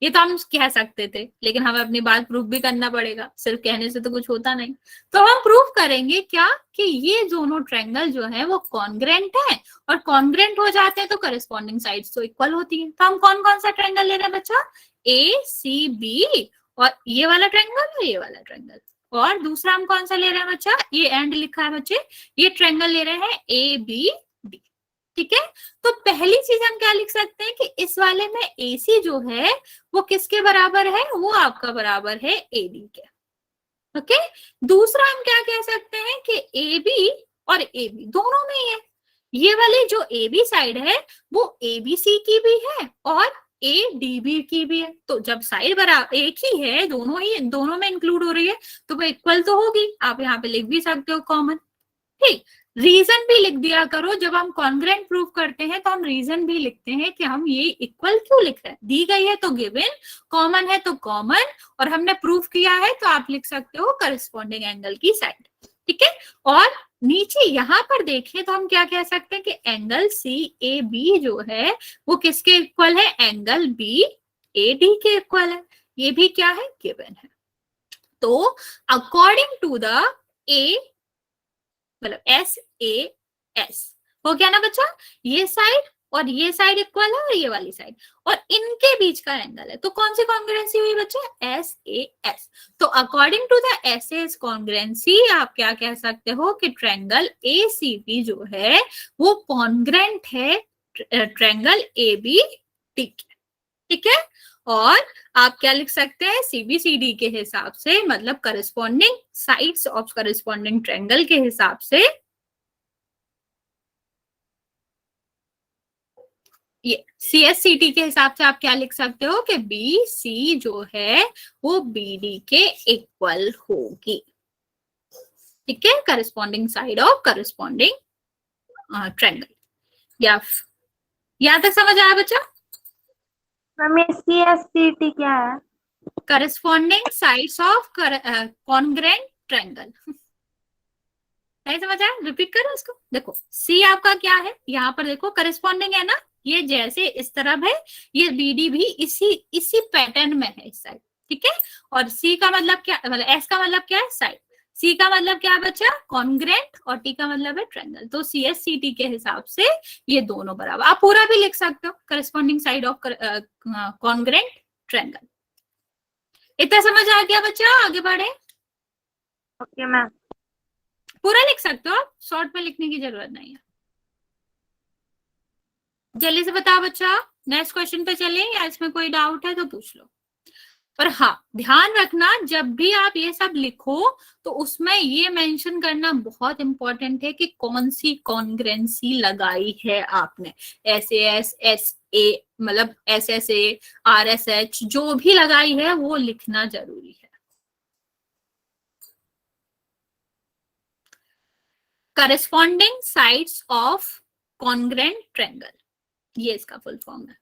S2: ये तो हम कह सकते थे, लेकिन हमें अपनी बात प्रूफ भी करना पड़ेगा, सिर्फ कहने से तो कुछ होता नहीं। तो हम प्रूफ करेंगे क्या, कि ये दोनों ट्रायंगल जो है वो कॉन्ग्रेंट है, और कॉन्ग्रेंट हो जाते हैं तो करस्पॉन्डिंग साइड्स तो इक्वल होती है। तो हम कौन कौन सा ट्रायंगल ले रहे हैं बच्चा, ACB, और ये वाला ट्रायंगल और ये वाला ट्रायंगल। और दूसरा हम कौन सा ले रहे हैं बच्चा, ये एंड लिखा है बच्चे, ये ट्रायंगल ले रहे हैं ABD, ठीक है। तो पहली चीज हम क्या लिख सकते हैं कि इस वाले में AC जो है वो किसके बराबर है, वो आपका बराबर है AD के। ओके, दूसरा हम क्या कह सकते हैं कि AB और AB दोनों में ही है, ये वाली जो AB साइड है वो ABC की भी है और ADB की भी है। तो जब साइड बराबर एक ही है, दोनों में इंक्लूड हो रही है, तो वो इक्वल तो होगी। आप यहाँ पे लिख भी सकते हो कॉमन, ठीक। रीजन भी लिख दिया करो, जब हम कॉन्ग्रेंट प्रूफ करते हैं तो हम रीजन भी लिखते हैं कि हम ये इक्वल क्यों लिख रहे हैं। दी गई है तो गिवन, कॉमन है तो कॉमन, और हमने प्रूफ किया है तो आप लिख सकते हो करस्पॉन्डिंग एंगल की साइड, ठीक है। और नीचे यहाँ पर देखें तो हम क्या कह सकते हैं कि एंगल CAB जो है वो किसके इक्वल है, एंगल BAD के इक्वल है। ये भी क्या है, गिवन है। तो अकॉर्डिंग टू द मतलब SAS हो गया ना बच्चा, ये साइड और ये साइड इक्वल है और ये वाली साइड, और इनके बीच का एंगल है, तो कौन सी कॉन्ग्रुएंसी हुई बच्चे? S A S. तो according to the S S congruency आप क्या कह सकते हो कि ट्रायंगल ए सी बी जो है वो कॉन्ग्रुएंट है ट्रायंगल ए बी डी के, ठीक है। और आप क्या लिख सकते हैं? सीबीसीडी के हिसाब से, मतलब corresponding sides of corresponding triangle के हिसाब से ये सीएससीटी के हिसाब से आप क्या लिख सकते हो कि बी सी जो है वो बी डी के इक्वल होगी, ठीक है, corresponding side of corresponding triangle. यहां तक समझ आया बच्चा?
S3: मैम ये CSCT क्या है?
S2: Corresponding sides of congruent triangle. नहीं समझ आया? रिपीट करो इसको। देखो सी आपका क्या है, यहाँ पर देखो करस्पॉन्डिंग है ना, ये जैसे इस तरफ है, ये बीडी भी इसी पैटर्न में है इस साइड, ठीक है। और सी का मतलब क्या, मतलब एस का मतलब क्या है? साइड। सी का मतलब क्या बचा? कॉन्ग्रुएंट, और टी का मतलब है ट्रायंगल। तो सीएससीटी के हिसाब से ये दोनों बराबर, आप पूरा भी लिख सकते हो, corresponding side of congruent triangle. इतना समझ आ गया बच्चा? आगे बढ़े।
S3: Okay ma'am.
S2: पूरा लिख सकते हो, शॉर्ट में लिखने की जरूरत नहीं है। जल्दी से बताओ बच्चा, नेक्स्ट क्वेश्चन पे चले या इसमें कोई डाउट है तो पूछ लो। पर हाँ ध्यान रखना, जब भी आप ये सब लिखो तो उसमें ये मेंशन करना बहुत इंपॉर्टेंट है कि कौन सी कॉन्ग्रुएंसी लगाई है आपने। एस एस ए मतलब S S A R S H जो भी लगाई है वो लिखना जरूरी है। Corresponding sides of congruent triangle, ये इसका फुल फॉर्म है,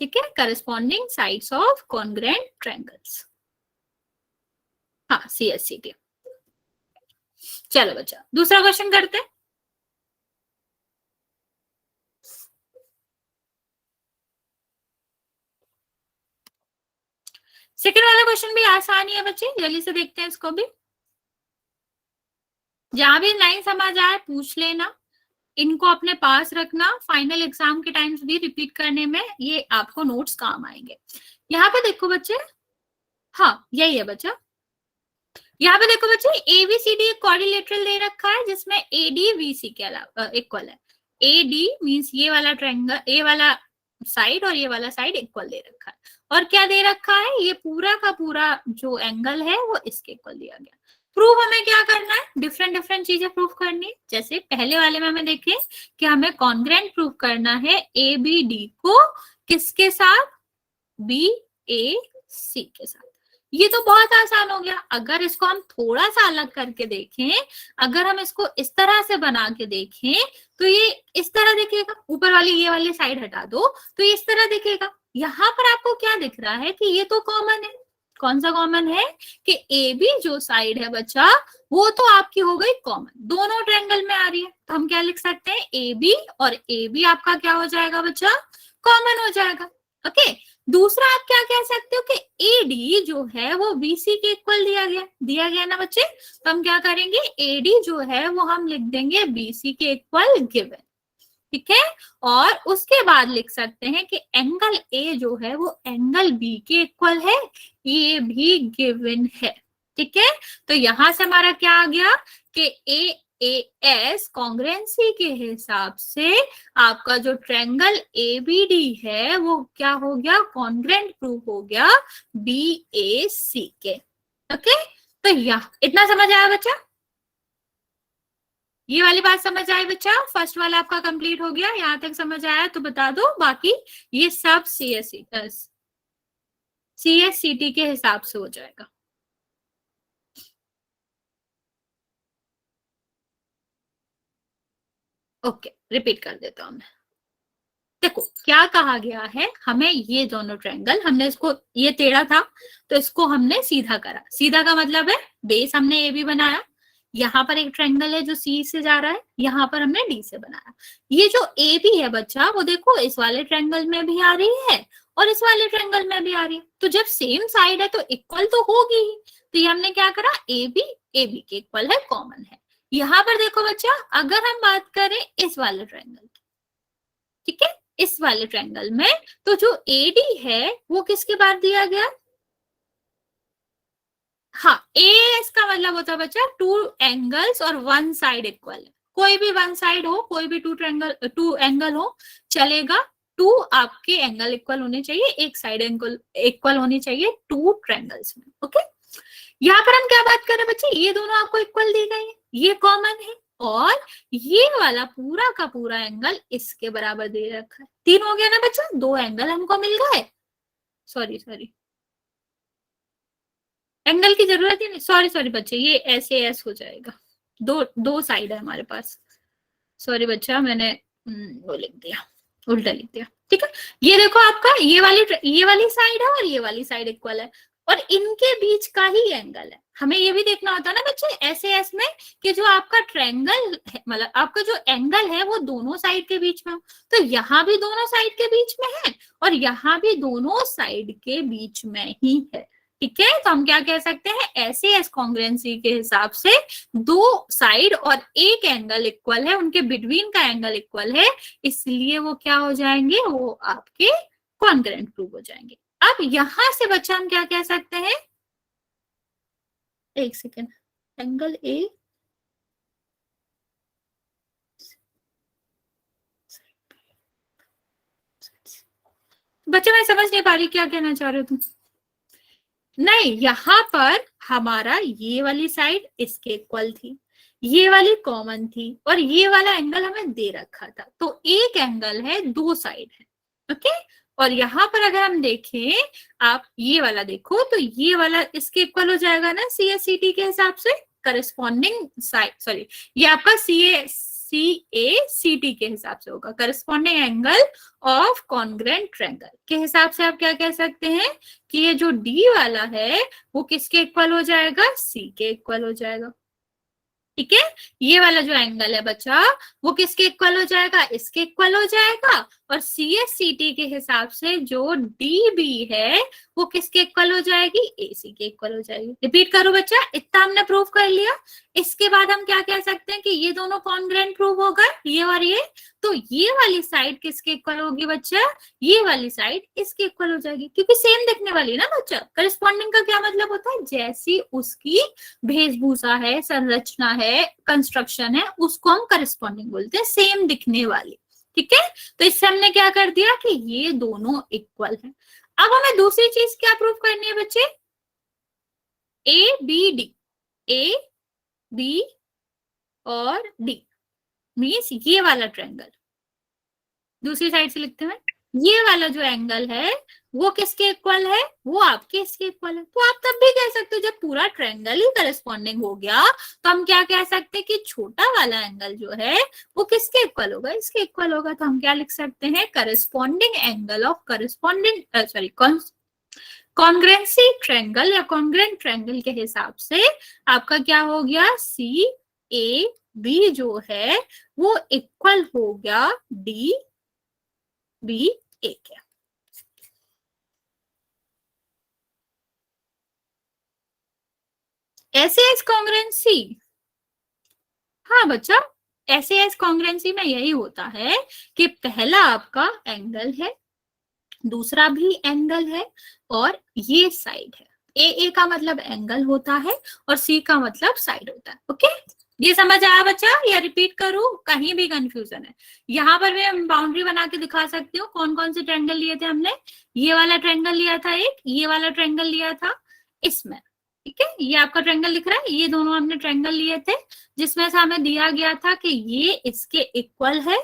S2: ठीक है, corresponding sides of congruent triangles. हाँ सीएससीटी। चलो बच्चा दूसरा क्वेश्चन करते हैं। सेकंड वाला क्वेश्चन भी आसान ही है बच्चे, जल्दी से देखते हैं इसको भी। जहां भी नहीं समझ आए पूछ लेना, इनको अपने पास रखना, फाइनल एग्जाम के टाइम्स भी रिपीट करने में ये आपको नोट्स काम आएंगे। यहाँ पे देखो बच्चे, हाँ यही है बच्चा, यहाँ पे देखो बच्चे एबीसीडी एक क्वाड्रिलेटरल दे रखा है जिसमें एडी बीसी के अलावा इक्वल है। एडी मींस ये वाला ट्रायंगल, ए वाला साइड और ये वाला साइड इक्वल दे रखा है, और क्या दे रखा है? ये पूरा का पूरा जो एंगल है वो इसके इक्वल दिया गया। प्रूफ हमें क्या करना है? डिफरेंट डिफरेंट चीजें प्रूफ करनी है। जैसे पहले वाले में हमें देखें कि हमें कॉन्ग्रुएंट प्रूफ करना है ए बी डी को किसके साथ? बी ए सी के साथ। ये तो बहुत आसान हो गया। अगर इसको हम थोड़ा सा अलग करके देखें, अगर हम इसको इस तरह से बना के देखें तो ये इस तरह दिखेगा। ऊपर वाली ये वाली साइड हटा दो तो ये इस तरह दिखेगा। यहाँ पर आपको क्या दिख रहा है कि ये तो कॉमन है। कौन सा कॉमन है? कि ए बी जो साइड है बच्चा वो तो आपकी हो गई कॉमन, दोनों ट्रायंगल में आ रही है। तो हम क्या लिख सकते हैं? ए बी, और ए बी आपका क्या हो जाएगा बच्चा? कॉमन हो जाएगा। ओके, दूसरा आप क्या कह सकते हो कि एडी जो है वो बीसी के इक्वल दिया गया ना बच्चे। तो हम क्या करेंगे? एडी जो है वो हम लिख देंगे बीसी के इक्वल गिवन, ठीक है। और उसके बाद लिख सकते हैं कि एंगल ए जो है वो एंगल बी के इक्वल है, ये भी गिवन है, ठीक है। तो यहां से हमारा क्या आ गया कि ए एस कॉन्ग्रुएंसी के हिसाब से आपका जो ट्रायंगल एबीडी है वो क्या हो गया? कॉन्ग्रुएंट प्रूफ हो गया बी ए सी के। ओके, तो यह इतना समझ आया बच्चा? ये वाली बात समझ आई बच्चा? फर्स्ट वाला आपका कंप्लीट हो गया, यहां तक समझ आया तो बता दो। बाकी ये सब सीएससीटी के हिसाब से हो जाएगा। ओके, रिपीट कर देता हूं मैं। देखो क्या कहा गया है, हमें ये दोनों ट्रायंगल, हमने इसको, ये टेढ़ा था तो इसको हमने सीधा करा। सीधा का मतलब है बेस हमने ए बी बनाया, यहाँ पर एक ट्रायंगल है जो सी से जा रहा है, यहाँ पर हमने डी से बनाया। ये जो ए बी है बच्चा वो देखो इस वाले ट्रायंगल में भी आ रही है और इस वाले ट्रायंगल में भी आ रही है। तो जब सेम साइड है तो इक्वल तो होगी ही। तो ये हमने क्या करा? ए बी के इक्वल है, कॉमन है। यहाँ पर देखो बच्चा, अगर हम बात करें इस वाले ट्रायंगल की, ठीक है, इस वाले ट्रायंगल में। तो जो एडी है वो किसके बाद दिया गया? हाँ, एएस का मतलब होता है बच्चा टू एंगल्स और वन साइड इक्वल है। कोई भी वन साइड हो, कोई भी टू एंगल हो चलेगा, टू आपके एंगल इक्वल होने चाहिए, एक साइड एंगल इक्वल होनी चाहिए टू ट्रायंगल्स में। ओके, यहाँ पर हम क्या बात कर रहे हैं बच्चे? ये दोनों आपको इक्वल दी गई है, ये कॉमन है, और ये वाला पूरा का पूरा एंगल इसके बराबर दे रखा है। 3 हो गया ना बच्चा, 2 एंगल हमको मिल गए। सॉरी, एंगल की जरूरत ही नहीं, सॉरी बच्चे, ये ऐसे ऐस हो जाएगा, दो साइड है हमारे पास। सॉरी बच्चा, मैंने वो लिख दिया, उल्टा लिख दिया। ठीक है, ये देखो आपका ये वाली साइड है और ये वाली साइड इक्वल है, और इनके बीच का ही एंगल है। हमें ये भी देखना होता है ना बच्चे ऐसे एस में कि जो आपका ट्रायंगल है, मतलब आपका जो एंगल है वो दोनों साइड के बीच में हो। तो यहाँ भी दोनों साइड के बीच में है और यहाँ भी दोनों साइड के बीच में ही है। ठीक है, तो हम क्या कह सकते हैं? ऐसे एस कॉन्ग्रुएंसी के हिसाब से दो साइड और एक एंगल इक्वल है, उनके बिटवीन का एंगल इक्वल है, इसलिए वो क्या हो जाएंगे? वो आपके कॉन्ग्रुएंट प्रूव हो जाएंगे। अब यहां से बच्चा हम क्या कह सकते हैं? एक सेकेंड, एंगल ए बच्चे, मैं समझ नहीं पा रही क्या कहना चाह रहे हो तुम। नहीं, यहां पर हमारा ये वाली साइड इसके इक्वल थी, ये वाली कॉमन थी, और ये वाला एंगल हमें दे रखा था। तो एक एंगल है, दो साइड है। ओके, और यहाँ पर अगर हम देखें, आप ये वाला देखो तो ये वाला इसके इक्वल हो जाएगा ना सी एस सी टी के हिसाब से, करस्पॉन्डिंग साइड, सॉरी ये आपका सी ए सी टी के हिसाब से होगा, corresponding angle of congruent triangle के हिसाब से आप क्या कह सकते हैं कि ये जो डी वाला है वो किसके इक्वल हो जाएगा? सी के इक्वल हो जाएगा। ठीक है, ये वाला जो एंगल है बच्चा वो किसके इक्वल हो जाएगा? इसके इक्वल हो जाएगा, और सी एस सी टी के हिसाब से जो डी बी है वो किसके इक्वल हो जाएगी? ए सी के इक्वल हो जाएगी। रिपीट करो बच्चा, इतना हमने प्रूव कर लिया। इसके बाद हम क्या कह सकते हैं कि ये दोनों कॉन्ग्रुएंट प्रूव होगा, ये और ये। तो ये वाली साइड किसके इक्वल होगी बच्चा? ये वाली साइड इसके इक्वल हो जाएगी, क्योंकि सेम दिखने वाली ना बच्चा। करस्पॉन्डिंग का क्या मतलब होता है? जैसी उसकी वेशभूषा है, संरचना है, कंस्ट्रक्शन है, उसको हम करस्पॉन्डिंग बोलते हैं, सेम दिखने वाली। ठीक है, तो इससे हमने क्या कर दिया कि ये दोनों इक्वल है। अब हमें दूसरी चीज क्या प्रूव करनी है बच्चे? A B D, A B और डी मीन्स ये वाला ट्रायंगल, दूसरी साइड से लिखते हैं, ये वाला जो एंगल है वो किसके इक्वल है? वो आपके इसके इक्वल है। तो आप तब भी कह सकते हो जब पूरा ट्रायंगल ही करस्पॉन्डिंग हो गया तो हम क्या कह सकते हैं कि छोटा वाला एंगल जो है वो किसके इक्वल होगा? इसके इक्वल होगा। तो हम क्या लिख सकते हैं? Corresponding angle of congruency triangle या कॉन्ग्रुएंट ट्रायंगल के हिसाब से आपका क्या हो गया? सी ए बी जो है वो इक्वल हो गया डी बी ए के। ऐसे एस कॉन्ग्रुएंसी, हाँ बच्चा, ऐसे एस कॉन्ग्रुएंसी में यही होता है कि पहला आपका एंगल है, दूसरा भी एंगल है, और ये साइड है। ए का मतलब एंगल होता है और सी का मतलब साइड होता है। ओके, ये समझ आया बच्चा या रिपीट करूं? कहीं भी कंफ्यूजन है? यहाँ पर मैं बाउंड्री बना के दिखा सकती हूँ कौन कौन से ट्रायंगल लिए थे हमने। ये वाला ट्रायंगल लिया था एक, ये वाला ट्रायंगल लिया था इसमें। ठीक है, ये आपका ट्रायंगल दिख रहा है, ये दोनों हमने ट्रायंगल लिए थे जिसमें से हमें दिया गया था कि ये इसके इक्वल है।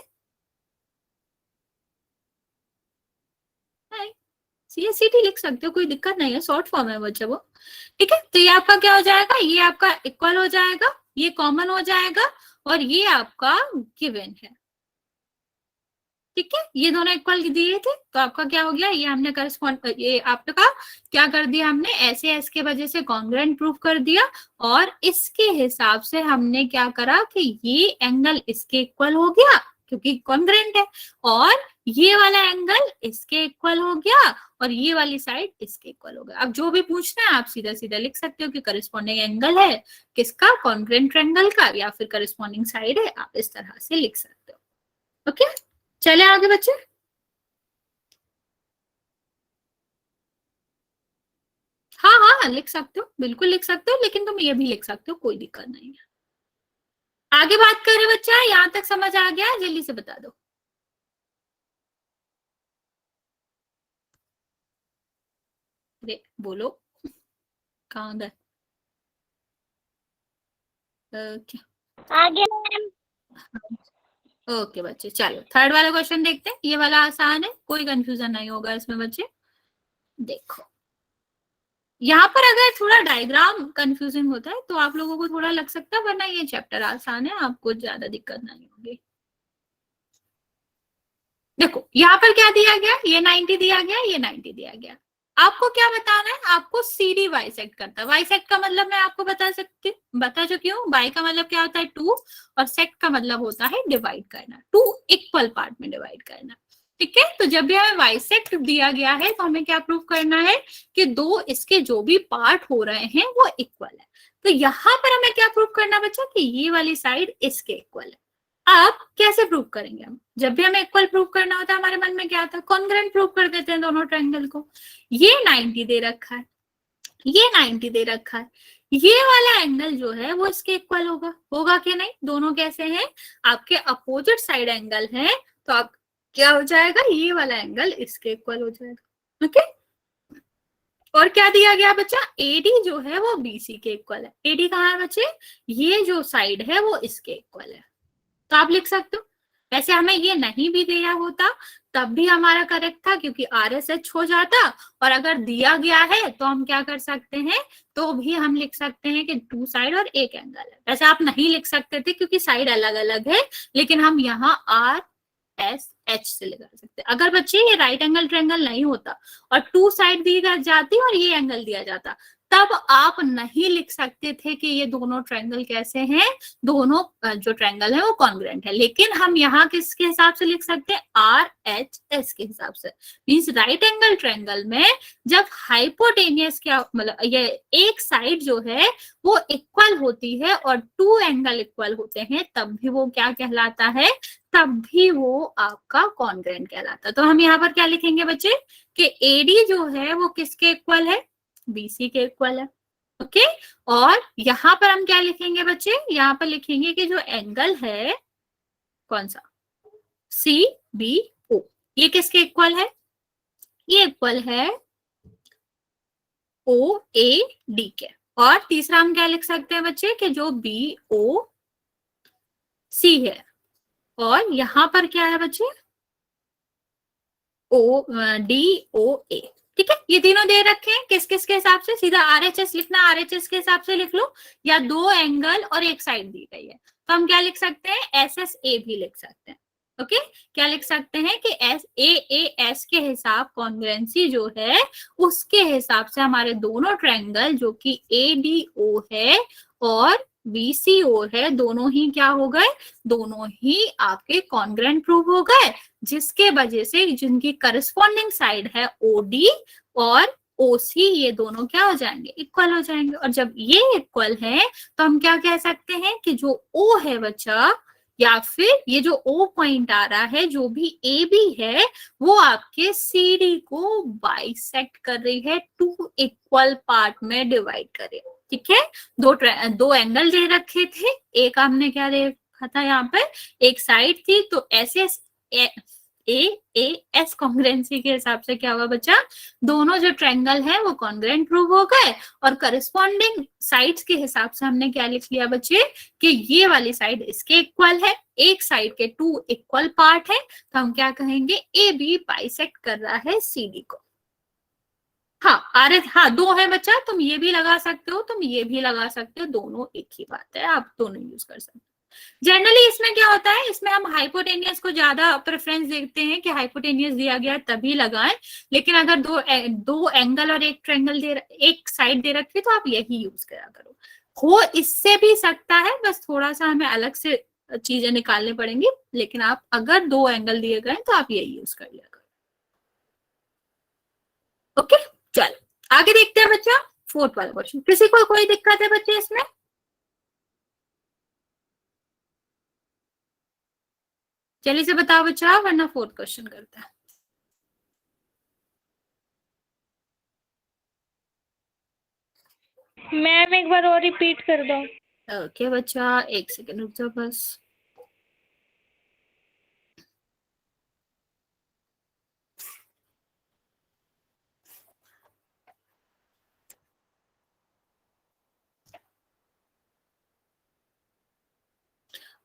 S2: CSCT लिख सकते हो, कोई दिक्कत नहीं है, शॉर्ट फॉर्म है बच्चे वो। ठीक है, तो ये आपका क्या हो जाएगा? ये आपका इक्वल हो जाएगा, ये कॉमन हो जाएगा, और ये आपका गिवन है। ठीक है, ये दोनों इक्वल दिए थे तो आपका क्या हो गया? ये हमने ये आपका क्या कर दिया? हमने ऐसे एस के वजह से कॉन्ग्रुएंट प्रूफ कर दिया, और इसके हिसाब से हमने क्या करा कि ये एंगल इसके इक्वल हो गया क्योंकि कॉन्ग्रुएंट है, और ये वाला एंगल इसके इक्वल हो गया, और ये वाली साइड इसके इक्वल हो गया। अब जो भी पूछना है आप सीधा सीधा लिख सकते हो कि करस्पॉन्डिंग एंगल है किसका? कॉन्ग्रुएंट ट्रायंगल का, या फिर करस्पॉन्डिंग साइड है, आप इस तरह से लिख सकते हो। ओके, चले आगे बच्चे। हाँ हाँ लिख सकते हो, बिल्कुल लिख सकते हो, लेकिन तुम ये भी लिख सकते हो, कोई दिक्कत नहीं है। आगे बात कर रहे बच्चा, यहाँ तक समझ आ गया? जल्दी से बता दो। अरे बोलो, कहाँ गए? क्या?
S3: आगे मैम।
S2: ओके बच्चे, चलो थर्ड वाला क्वेश्चन देखते हैं। ये वाला आसान है, कोई कंफ्यूजन नहीं होगा इसमें बच्चे। देखो यहाँ पर अगर थोड़ा डायग्राम कंफ्यूजिंग होता है तो आप लोगों को थोड़ा लग सकता है, वरना ये चैप्टर आसान है, आपको ज्यादा दिक्कत नहीं होगी। देखो यहाँ पर क्या दिया गया, ये 90 दिया गया, ये 90 दिया गया। आपको क्या बताना है, आपको सीडी वाई सेक्ट करता है। वाई सेक्ट का मतलब मैं आपको बता चुकी हूँ। वाई का मतलब क्या होता है, 2, और सेक्ट का मतलब होता है डिवाइड करना, 2 इक्वल पार्ट में डिवाइड करना। ठीक है, तो जब भी हमें वाई सेक्ट दिया गया है तो हमें क्या प्रूव करना है कि दो इसके जो भी पार्ट हो रहे हैं वो इक्वल है। तो यहाँ पर हमें क्या प्रूव करना बच्चा, कि ये वाली साइड इसके इक्वल है। अब कैसे प्रूव करेंगे हम? जब भी हमें इक्वल प्रूव करना होता है हमारे मन में क्या आता है, कॉन्ग्रुएंट प्रूव कर देते हैं दोनों ट्रायंगल को। ये 90 दे रखा है, ये 90 दे रखा है, ये वाला एंगल जो है वो इसके इक्वल होगा, होगा कि नहीं? दोनों कैसे हैं, आपके अपोजिट साइड एंगल है, तो आप क्या हो जाएगा, ये वाला एंगल इसके इक्वल हो जाएगा। ओके, और क्या दिया गया बच्चा, एडी जो है वो बीसी के इक्वल है। एडी कहाँ है बच्चे, ये जो साइड है वो इसके इक्वल है। तो आप लिख सकते हो। वैसे हमें ये नहीं भी दिया होता तब भी हमारा करेक्ट था, क्योंकि RSH हो जाता। और अगर दिया गया है तो हम क्या कर सकते हैं, तो भी हम लिख सकते हैं कि 2 साइड और एक एंगल है। वैसे आप नहीं लिख सकते थे क्योंकि साइड अलग अलग है, लेकिन हम यहाँ RSH से लगा सकते। अगर बच्चे ये राइट एंगल ट्रायंगल नहीं होता और 2 साइड दी जाती और ये एंगल दिया जाता, तब आप नहीं लिख सकते थे कि ये दोनों ट्रायंगल कैसे हैं, दोनों जो ट्रायंगल है वो कॉन्ग्रुएंट है। लेकिन हम यहाँ किसके हिसाब से लिख सकते हैं, RHS के हिसाब से। मींस राइट एंगल ट्रायंगल में जब हाइपोटेनियस क्या मतलब ये एक साइड जो है वो इक्वल होती है और 2 एंगल इक्वल होते हैं, तब भी वो क्या कहलाता है, तब भी वो आपका कॉन्ग्रुएंट कहलाता है। तो हम यहाँ पर क्या लिखेंगे बच्चे, कि AD जो है वो किसके इक्वल है, BC के इक्वल है। ओके, और यहां पर हम क्या लिखेंगे बच्चे, यहां पर लिखेंगे कि जो एंगल है कौन सा, CBO, ये किसके इक्वल है, ये इक्वल है OAD के। और तीसरा हम क्या लिख सकते हैं बच्चे, कि जो BOC है, और यहां पर क्या है बच्चे, DOA। ठीक है, ये तीनों दे रखे हैं, किस किस के हिसाब से, सीधा RHS लिखना, RHS के हिसाब से लिख लो, या 2 एंगल और एक साइड दी गई है तो हम क्या लिख सकते हैं, SSA भी लिख सकते हैं। ओके, क्या लिख सकते हैं कि SAAS के हिसाब कॉन्ग्रुएंसी जो है उसके हिसाब से हमारे दोनों ट्रायंगल जो कि ADO है और BCO है, दोनों ही क्या हो गए, दोनों ही आपके कॉन्ग्रुएंट प्रूव हो गए, जिसके वजह से जिनकी करस्पॉन्डिंग साइड है OD और OC, ये दोनों क्या हो जाएंगे, इक्वल हो जाएंगे। और जब ये इक्वल है तो हम क्या कह सकते हैं कि जो O है बच्चा, या फिर ये जो O पॉइंट आ रहा है, जो भी AB है, वो आपके CD को बाइसेक्ट कर रही है, 2 इक्वल पार्ट में डिवाइड करे। ठीक है, दो एंगल दे रखे थे, एक हमने क्या देखा था यहाँ पर, एक साइड थी, तो SSAAS कॉन्ग्रुएंसी के हिसाब से क्या हुआ बच्चा, दोनों जो ट्रायंगल है वो कॉन्ग्रुएंट प्रूव हो गए। और करस्पॉन्डिंग साइड्स के हिसाब से हमने क्या लिख लिया बच्चे, कि ये वाली साइड इसके इक्वल है, एक साइड के 2 इक्वल पार्ट है, तो हम क्या कहेंगे, AB बाइसेक्ट कर रहा है CD को। हाँ 2 है बच्चा, तुम ये भी लगा सकते हो, तुम ये भी लगा सकते हो, दोनों एक ही बात है, आप दोनों यूज कर सकते हो। जनरली इसमें क्या होता है, इसमें हम हाइपोटेनियस को ज्यादा प्रेफरेंस देते हैं कि हाइपोटेनियस दिया गया तभी लगाएं, लेकिन अगर दो एंगल और एक ट्रायंगल एक साइड दे रखी तो आप यही यूज करा करो। हो इससे भी सकता है, बस थोड़ा सा हमें अलग से चीजें निकालनी पड़ेंगी, लेकिन आप अगर 2 एंगल दिए गए तो आप यही यूज कर लिया करो। ओके, चलो आगे देखते हैं बच्चा, 4th वाला क्वेश्चन। किसी को कोई दिक्कत है बच्चे इसमें? जल्दी से बताओ बच्चा, वरना 4th क्वेश्चन करता है।
S3: मैम एक बार और रिपीट कर दो।
S2: ओके बच्चा, 1 सेकंड रुक जाओ बस।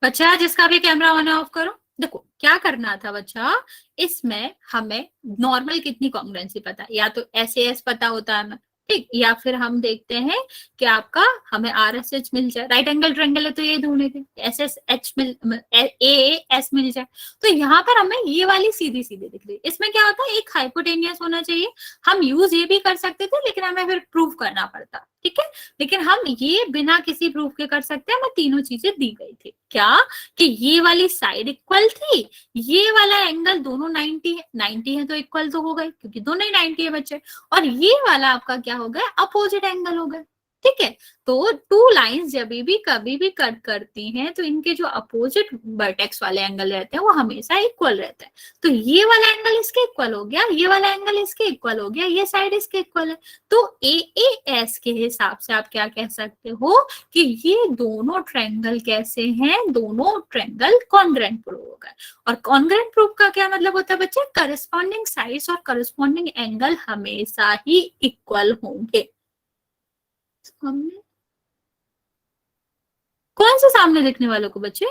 S2: बच्चा जिसका भी कैमरा ऑन है ऑफ करो। देखो क्या करना था बच्चा, इसमें हमें नॉर्मल कितनी कॉन्ग्रुएंसी पता है, या तो SAS पता होता है हमें, ठीक, या फिर हम देखते हैं कि आपका हमें RSH मिल जाए, राइट एंगल ट्रायंगल है तो ये ढूंढने थे, SSH मिल AS मिल जाए। तो यहाँ पर हमें ये वाली सीधी सीधी दिख रही है। इसमें क्या होता है, एक हाइपोटेनियस होना चाहिए। हम यूज ये भी कर सकते थे लेकिन हमें फिर प्रूव करना पड़ता, ठीक है, लेकिन हम ये बिना किसी प्रूफ के कर सकते हैं। हमें तीनों चीजें दी गई थी, क्या कि ये वाली साइड इक्वल थी, ये वाला एंगल दोनों 90 है, 90 है तो इक्वल तो हो गए क्योंकि दोनों ही 90 है बच्चे, और ये वाला आपका क्या हो गया, अपोजिट एंगल हो गया, ठीक है। तो टू लाइंस जब भी कभी भी कट करती हैं तो इनके जो अपोजिट वर्टेक्स वाले एंगल रहते हैं वो हमेशा इक्वल रहता है। तो ये वाला एंगल इसके इक्वल हो गया, ये वाला एंगल इसके इक्वल हो गया, ये साइड इसके इक्वल है। तो AAS के हिसाब से आप क्या कह सकते हो कि ये दोनों ट्रायंगल कैसे हैं, दोनों ट्रायंगल कॉन्ग्रुएंट प्रूव हो गए। और कॉन्ग्रुएंट प्रूफ का क्या मतलब होता है बच्चे, करस्पॉन्डिंग साइड्स और करस्पॉन्डिंग एंगल हमेशा ही इक्वल होंगे। सामने कौन से सामने दिखने वालों को बच्चे,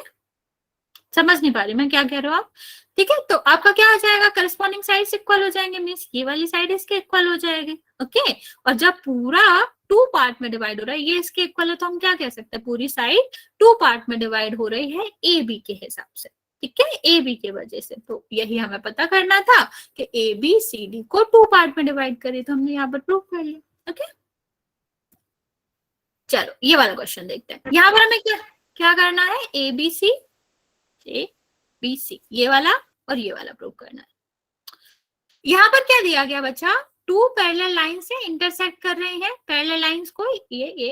S2: समझ नहीं पा रही मैं क्या कह रहे हो आप, ठीक है। तो आपका क्या हो जाएगा, करस्पॉन्डिंग साइड्स इक्वल हो जाएंगे, मींस ये वाली साइड इसके इक्वल हो जाएगी, ओके। और जब पूरा 2 पार्ट में डिवाइड हो रहा है, ये इसके इक्वल है, तो हम क्या कह सकते हैं, पूरी साइड 2 पार्ट में डिवाइड हो रही है AB के हिसाब से, ठीक है, AB की वजह से। तो यही हमें पता करना था कि ABCD को 2 पार्ट में डिवाइड करिए, तो हमने यहाँ पर प्रूव कर लिया, ओके। चलो ये वाला क्वेश्चन देखते हैं। यहाँ पर हमें क्या क्या करना है, ABC ये वाला और ये वाला प्रूव करना है। यहाँ पर क्या दिया गया बच्चा, 2 पैरेलल लाइन से इंटरसेक्ट कर रहे हैं, पैरेलल लाइंस को ये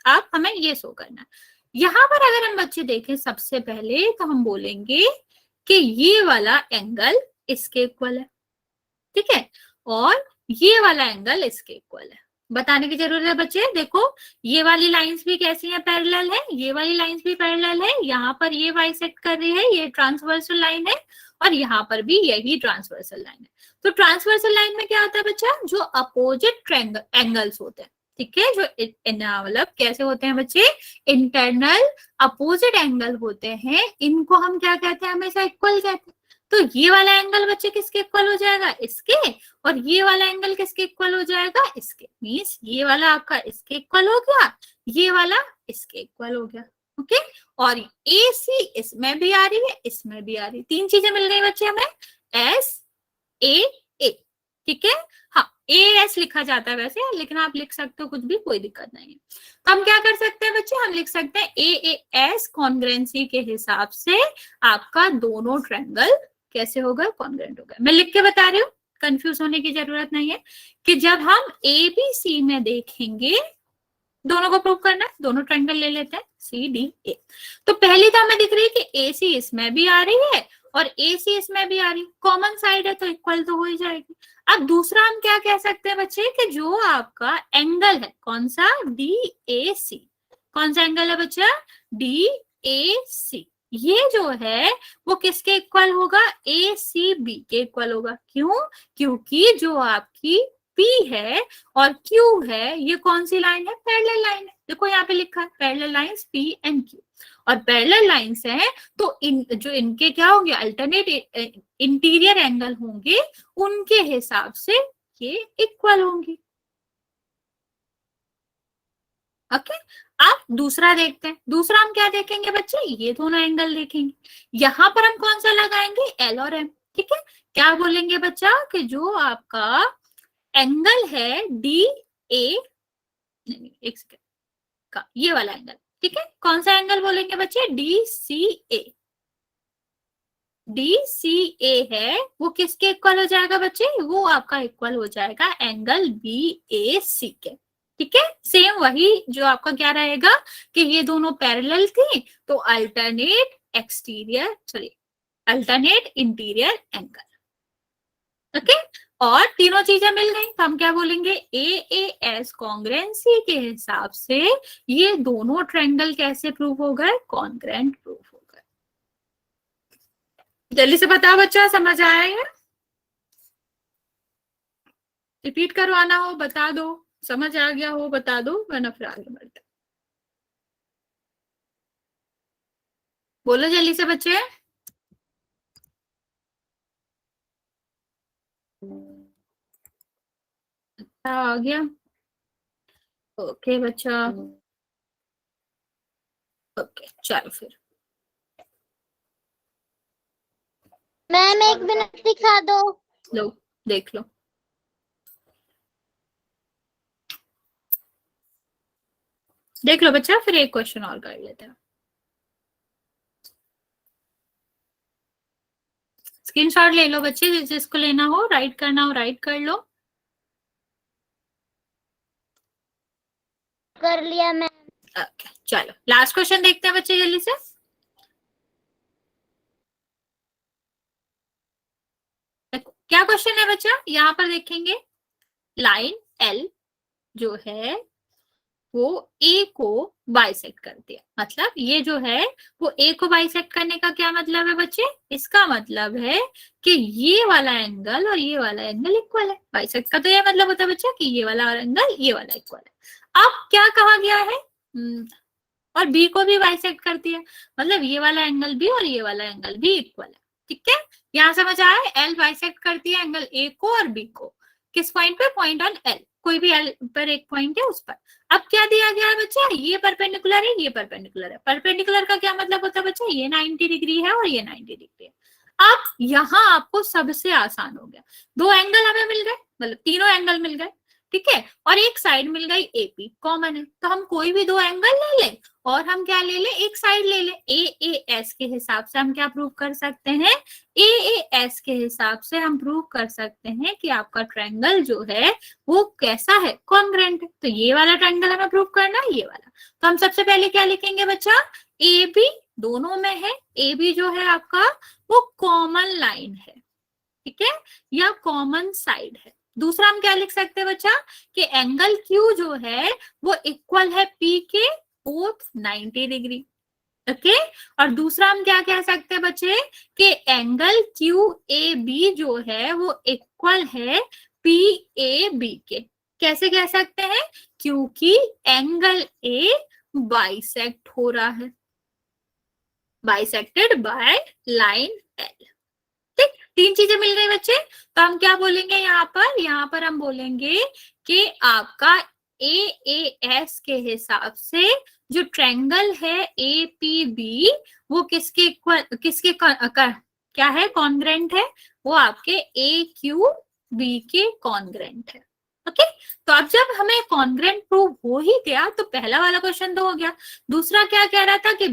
S2: अब हमें ये शो करना है। यहाँ पर अगर हम बच्चे देखें सबसे पहले तो हम बोलेंगे कि ये वाला एंगल इसके इक्वल है, ठीक है, और ये वाला एंगल इसके इक्वल है। बताने की जरूरत है बच्चे, देखो ये वाली लाइंस भी कैसी है, पैरेलल है, ये वाली लाइंस भी पैरेलल है, यहाँ पर ये बाइसेक्ट कर रही है, ये ट्रांसवर्सल लाइन है, और यहाँ पर भी यही ट्रांसवर्सल लाइन है। तो ट्रांसवर्सल लाइन में क्या होता है बच्चा, जो अपोजिट एंगल्स होते हैं, ठीक है, जो मतलब कैसे होते हैं बच्चे, इंटरनल अपोजिट एंगल होते हैं, इनको हम क्या कहते हैं, हमेशा इक्वल कहते हैं। तो ये वाला एंगल बच्चे किसके इक्वल हो जाएगा, इसके, और ये वाला एंगल किसके इक्वल हो जाएगा, इसके, मींस ये वाला आपका इसके इक्वल हो गया, ये वाला इसके इक्वल हो गया, ओके। और AC इसमें भी आ रही है, इसमें भी आ रही है, 3 चीजें मिल गई बच्चे हमें, SAA, ठीक है। हाँ AS लिखा जाता है वैसे, लेकिन आप लिख सकते हो कुछ भी, कोई दिक्कत नहीं है। तो हम क्या कर सकते हैं बच्चे, हम लिख सकते हैं AAS कॉन्ग्रुएंसी के हिसाब से आपका दोनों ट्रायंगल कैसे होगा, कॉन्ग्रुएंट होगा। मैं लिख के बता रही हूँ, कंफ्यूज होने की जरूरत नहीं है, कि जब हम ABC में देखेंगे, दोनों को प्रूव करना है, दोनों ट्रायंगल ले लेते हैं CDA। तो पहली तो हमें दिख रही है कि AC इसमें भी आ रही है और AC इसमें भी आ रही है, कॉमन साइड है तो इक्वल तो हो ही जाएगी। अब दूसरा हम क्या कह सकते हैं बच्चे, कि जो आपका एंगल है, कौन सा, DAC, कौन सा एंगल है बच्चा, DAC, ये जो है वो किसके इक्वल होगा, ACB के इक्वल होगा। क्यों, क्योंकि जो आपकी P है और Q है, ये कौन सी लाइन है, पैरेलल लाइन है। देखो यहाँ पे लिखा है parallel lines P and Q, और पैरेलल लाइंस हैं तो जो इनके क्या होंगे, अल्टरनेट इंटीरियर एंगल होंगे, उनके हिसाब से ये इक्वल होंगी, ओके। अब दूसरा देखते हैं, दूसरा हम क्या देखेंगे बच्चे, ये दोनों एंगल देखेंगे। यहां पर हम कौन सा लगाएंगे, L और M, ठीक है। क्या बोलेंगे बच्चा, कि जो आपका एंगल है DA, नहीं एक सेकेंड का, ये वाला एंगल, ठीक है, कौन सा एंगल बोलेंगे बच्चे, DCA, DCA है, वो किसके इक्वल हो जाएगा बच्चे, वो आपका इक्वल हो जाएगा एंगल BAC के, ठीक है। सेम वही जो आपका क्या रहेगा, कि ये दोनों पैरेलल थी तो alternate exterior, sorry alternate interior angle. Okay, और तीनों चीजें मिल गई तो हम क्या बोलेंगे, AAS कॉन्ग्रेंसी के हिसाब से ये दोनों ट्रायंगल कैसे प्रूव हो गए, कॉन्ग्रेंट प्रूव हो गए। जल्दी से बताओ बच्चा, समझ आया है? रिपीट करवाना हो बता दो, समझ आ गया हो बता दो, वरना फिर आगे बढ़ते। बोलो जल्दी से बच्चे। अच्छा आ गया, ओके बच्चा, ओके चलो फिर।
S4: मैम 1 मिनट दिखा दो।
S2: लो देख लो, देख लो बच्चा, फिर एक क्वेश्चन और कर लेते हैं। स्क्रीनशॉट ले लो बच्चे, जिसको लेना हो, राइट करना हो राइट कर लो।
S4: कर लिया मैम।
S2: ओके चलो लास्ट क्वेश्चन देखते हैं बच्चे जल्दी से। क्या क्वेश्चन है बच्चा, यहाँ पर देखेंगे लाइन L जो है वो A को बाइसेक्ट करती है। मतलब ये जो है वो A को बाइसेक्ट करने का क्या मतलब है बच्चे, इसका मतलब है कि ये वाला एंगल और ये वाला एंगल इक्वल है। बाइसेक्ट का तो ये मतलब होता है बच्चा कि ये वाला एंगल ये वाला इक्वल है। अब क्या कहा गया है, और B को भी बाइसेक्ट करती है, मतलब ये वाला एंगल भी और ये वाला एंगल भी इक्वल है। ठीक है, यहाँ समझ आया, L बाइसेक्ट करती है एंगल A को और B को, किस पॉइंट पे, पॉइंट ऑन L, कोई भी L पर एक पॉइंट है उस पर। अब क्या दिया गया है बच्चा, ये परपेंडिकुलर है, ये परपेंडिकुलर है। परपेंडिकुलर का क्या मतलब होता है बच्चा, ये 90 डिग्री है और ये 90 डिग्री है। अब यहाँ आपको सबसे आसान हो गया, दो एंगल हमें मिल गए, मतलब तीनों एंगल मिल गए, ठीक है, और एक साइड मिल गई AP, कॉमन है, तो हम कोई भी दो एंगल ले लें और हम क्या ले लें, एक साइड ले लें। AAS के हिसाब से हम क्या प्रूव कर सकते हैं, AAS के हिसाब से हम प्रूव कर सकते हैं कि आपका ट्रायंगल जो है वो कैसा है, कॉन्ग्रेंट है। तो ये वाला ट्रायंगल हमें प्रूव करना है, ये वाला। तो हम सबसे पहले क्या लिखेंगे बच्चा, AB दोनों में है, AB जो है आपका वो कॉमन लाइन है, ठीक है, या कॉमन साइड है। दूसरा हम क्या लिख सकते हैं बच्चा, कि एंगल Q जो है वो इक्वल है P के बोथ 90 डिग्री। ओके, और दूसरा हम क्या कह सकते हैं बच्चे, कि एंगल QAB जो है वो इक्वल है PAB के। कैसे कह सकते हैं, क्योंकि एंगल A बाइसेक्ट हो रहा है, बाइसेक्टेड बाय लाइन L। ठीक, तीन चीजें मिल गई बच्चे। तो हम क्या बोलेंगे यहाँ पर हम बोलेंगे कि आपका AAS के हिसाब से जो ट्रायंगल है APB वो किसके इक्वल, किसके क्या है, कॉन्ग्रेंट है, वो आपके AQB के कॉन्ग्रेंट है। ओके, तो अब जब हमें कॉन्ग्रेंट प्रूव हो ही गया तो पहला वाला क्वेश्चन तो हो गया। दूसरा क्या कह रहा था कि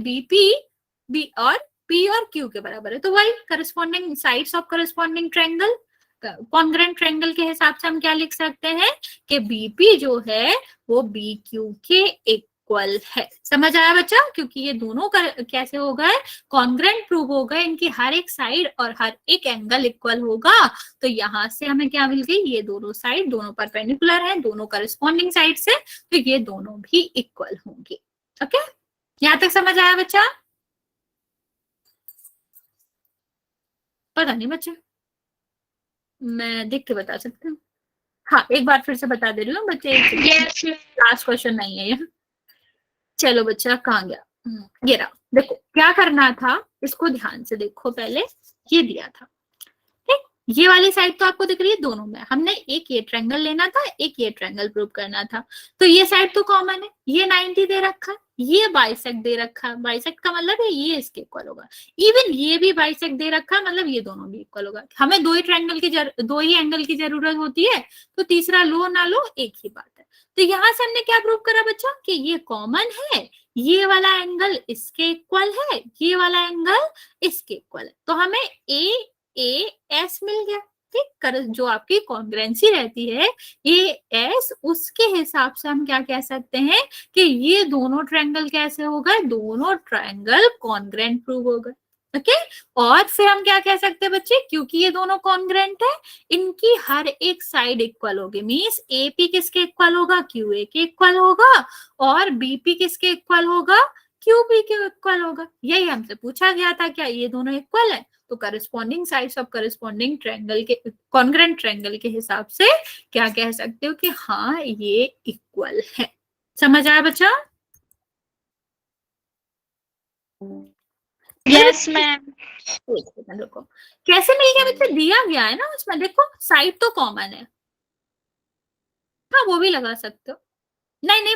S2: B और P और Q के बराबर है, तो वही corresponding sides of corresponding triangle, congruent triangle के हिसाब से हम क्या लिख सकते हैं कि BP जो है वो BQ के इक्वल है। समझ आया बच्चा, क्योंकि ये दोनों कैसे हो गए, कॉन्ग्रेंट प्रूव हो गए, इनकी हर एक साइड और हर एक एंगल इक्वल होगा। तो यहाँ से हमें क्या मिल गई, ये दोनों साइड दोनों परपेंडिकुलर है, दोनों करस्पॉन्डिंग साइड से, तो ये दोनों भी इक्वल होंगे। ओके, यहाँ तक समझ आया बच्चा? पता नहीं बच्चे, मैं देख के बता सकती हूँ। हाँ, एक बार फिर से बता दे रही हूँ बच्चे, लास्ट क्वेश्चन नहीं है ये। चलो बच्चा कहाँ गया, ये रहा। देखो क्या करना था, इसको ध्यान से देखो, पहले ये दिया था, ठीक, ये वाली साइड तो आपको दिख रही है, दोनों में हमने एक ये ट्रायंगल लेना था, एक ये ट्रायंगल प्रूव करना था। तो ये साइड तो कॉमन है, ये 90 दे रखा है, ये बाइसेक्ट दे रखा है, बाइसेक्ट का मतलब है ये इसके इक्वल होगा। इवन ये भी बाइसेक्ट दे रखा है, मतलब ये दोनों भी इक्वल होगा। हमें दो ही एंगल की जरूरत होती है, तो तीसरा लो ना लो एक ही बात है। तो यहाँ से हमने क्या प्रूव करा बच्चा, कि ये कॉमन है, ये वाला एंगल इसके इक्वल है, ये वाला एंगल इसके इक्वल है, तो हमें AAS मिल गया। ठीक, जो आपकी कॉन्ग्रेंसी रहती है AS, उसके हिसाब से हम क्या कह सकते हैं कि ये दोनों ट्रायंगल कैसे हो गए, दोनों ट्रायंगल कॉन्ग्रेंट प्रूव हो गए। ओके और फिर हम क्या कह सकते हैं बच्चे, क्योंकि ये दोनों कॉन्ग्रेंट है, इनकी हर एक साइड इक्वल होगी, मींस एपी किसके इक्वल होगा, क्यूए के इक्वल होगा, और बीपी किसके इक्वल होगा, क्यूबी के इक्वल होगा। यही हमसे पूछा गया था, क्या ये दोनों इक्वल है? तो corresponding sides of corresponding triangle के, कॉन्ग्रेंट ट्रायंगल के हिसाब से क्या कह सकते हो कि हाँ ये इक्वल है। समझ आया बच्चा?
S4: Yes ma'am.
S2: एक सेकंड रुको, कैसे मिल गया बच्चे, दिया गया है ना उसमें, देखो साइड तो कॉमन है, हाँ वो भी लगा सकते हो। नहीं नहीं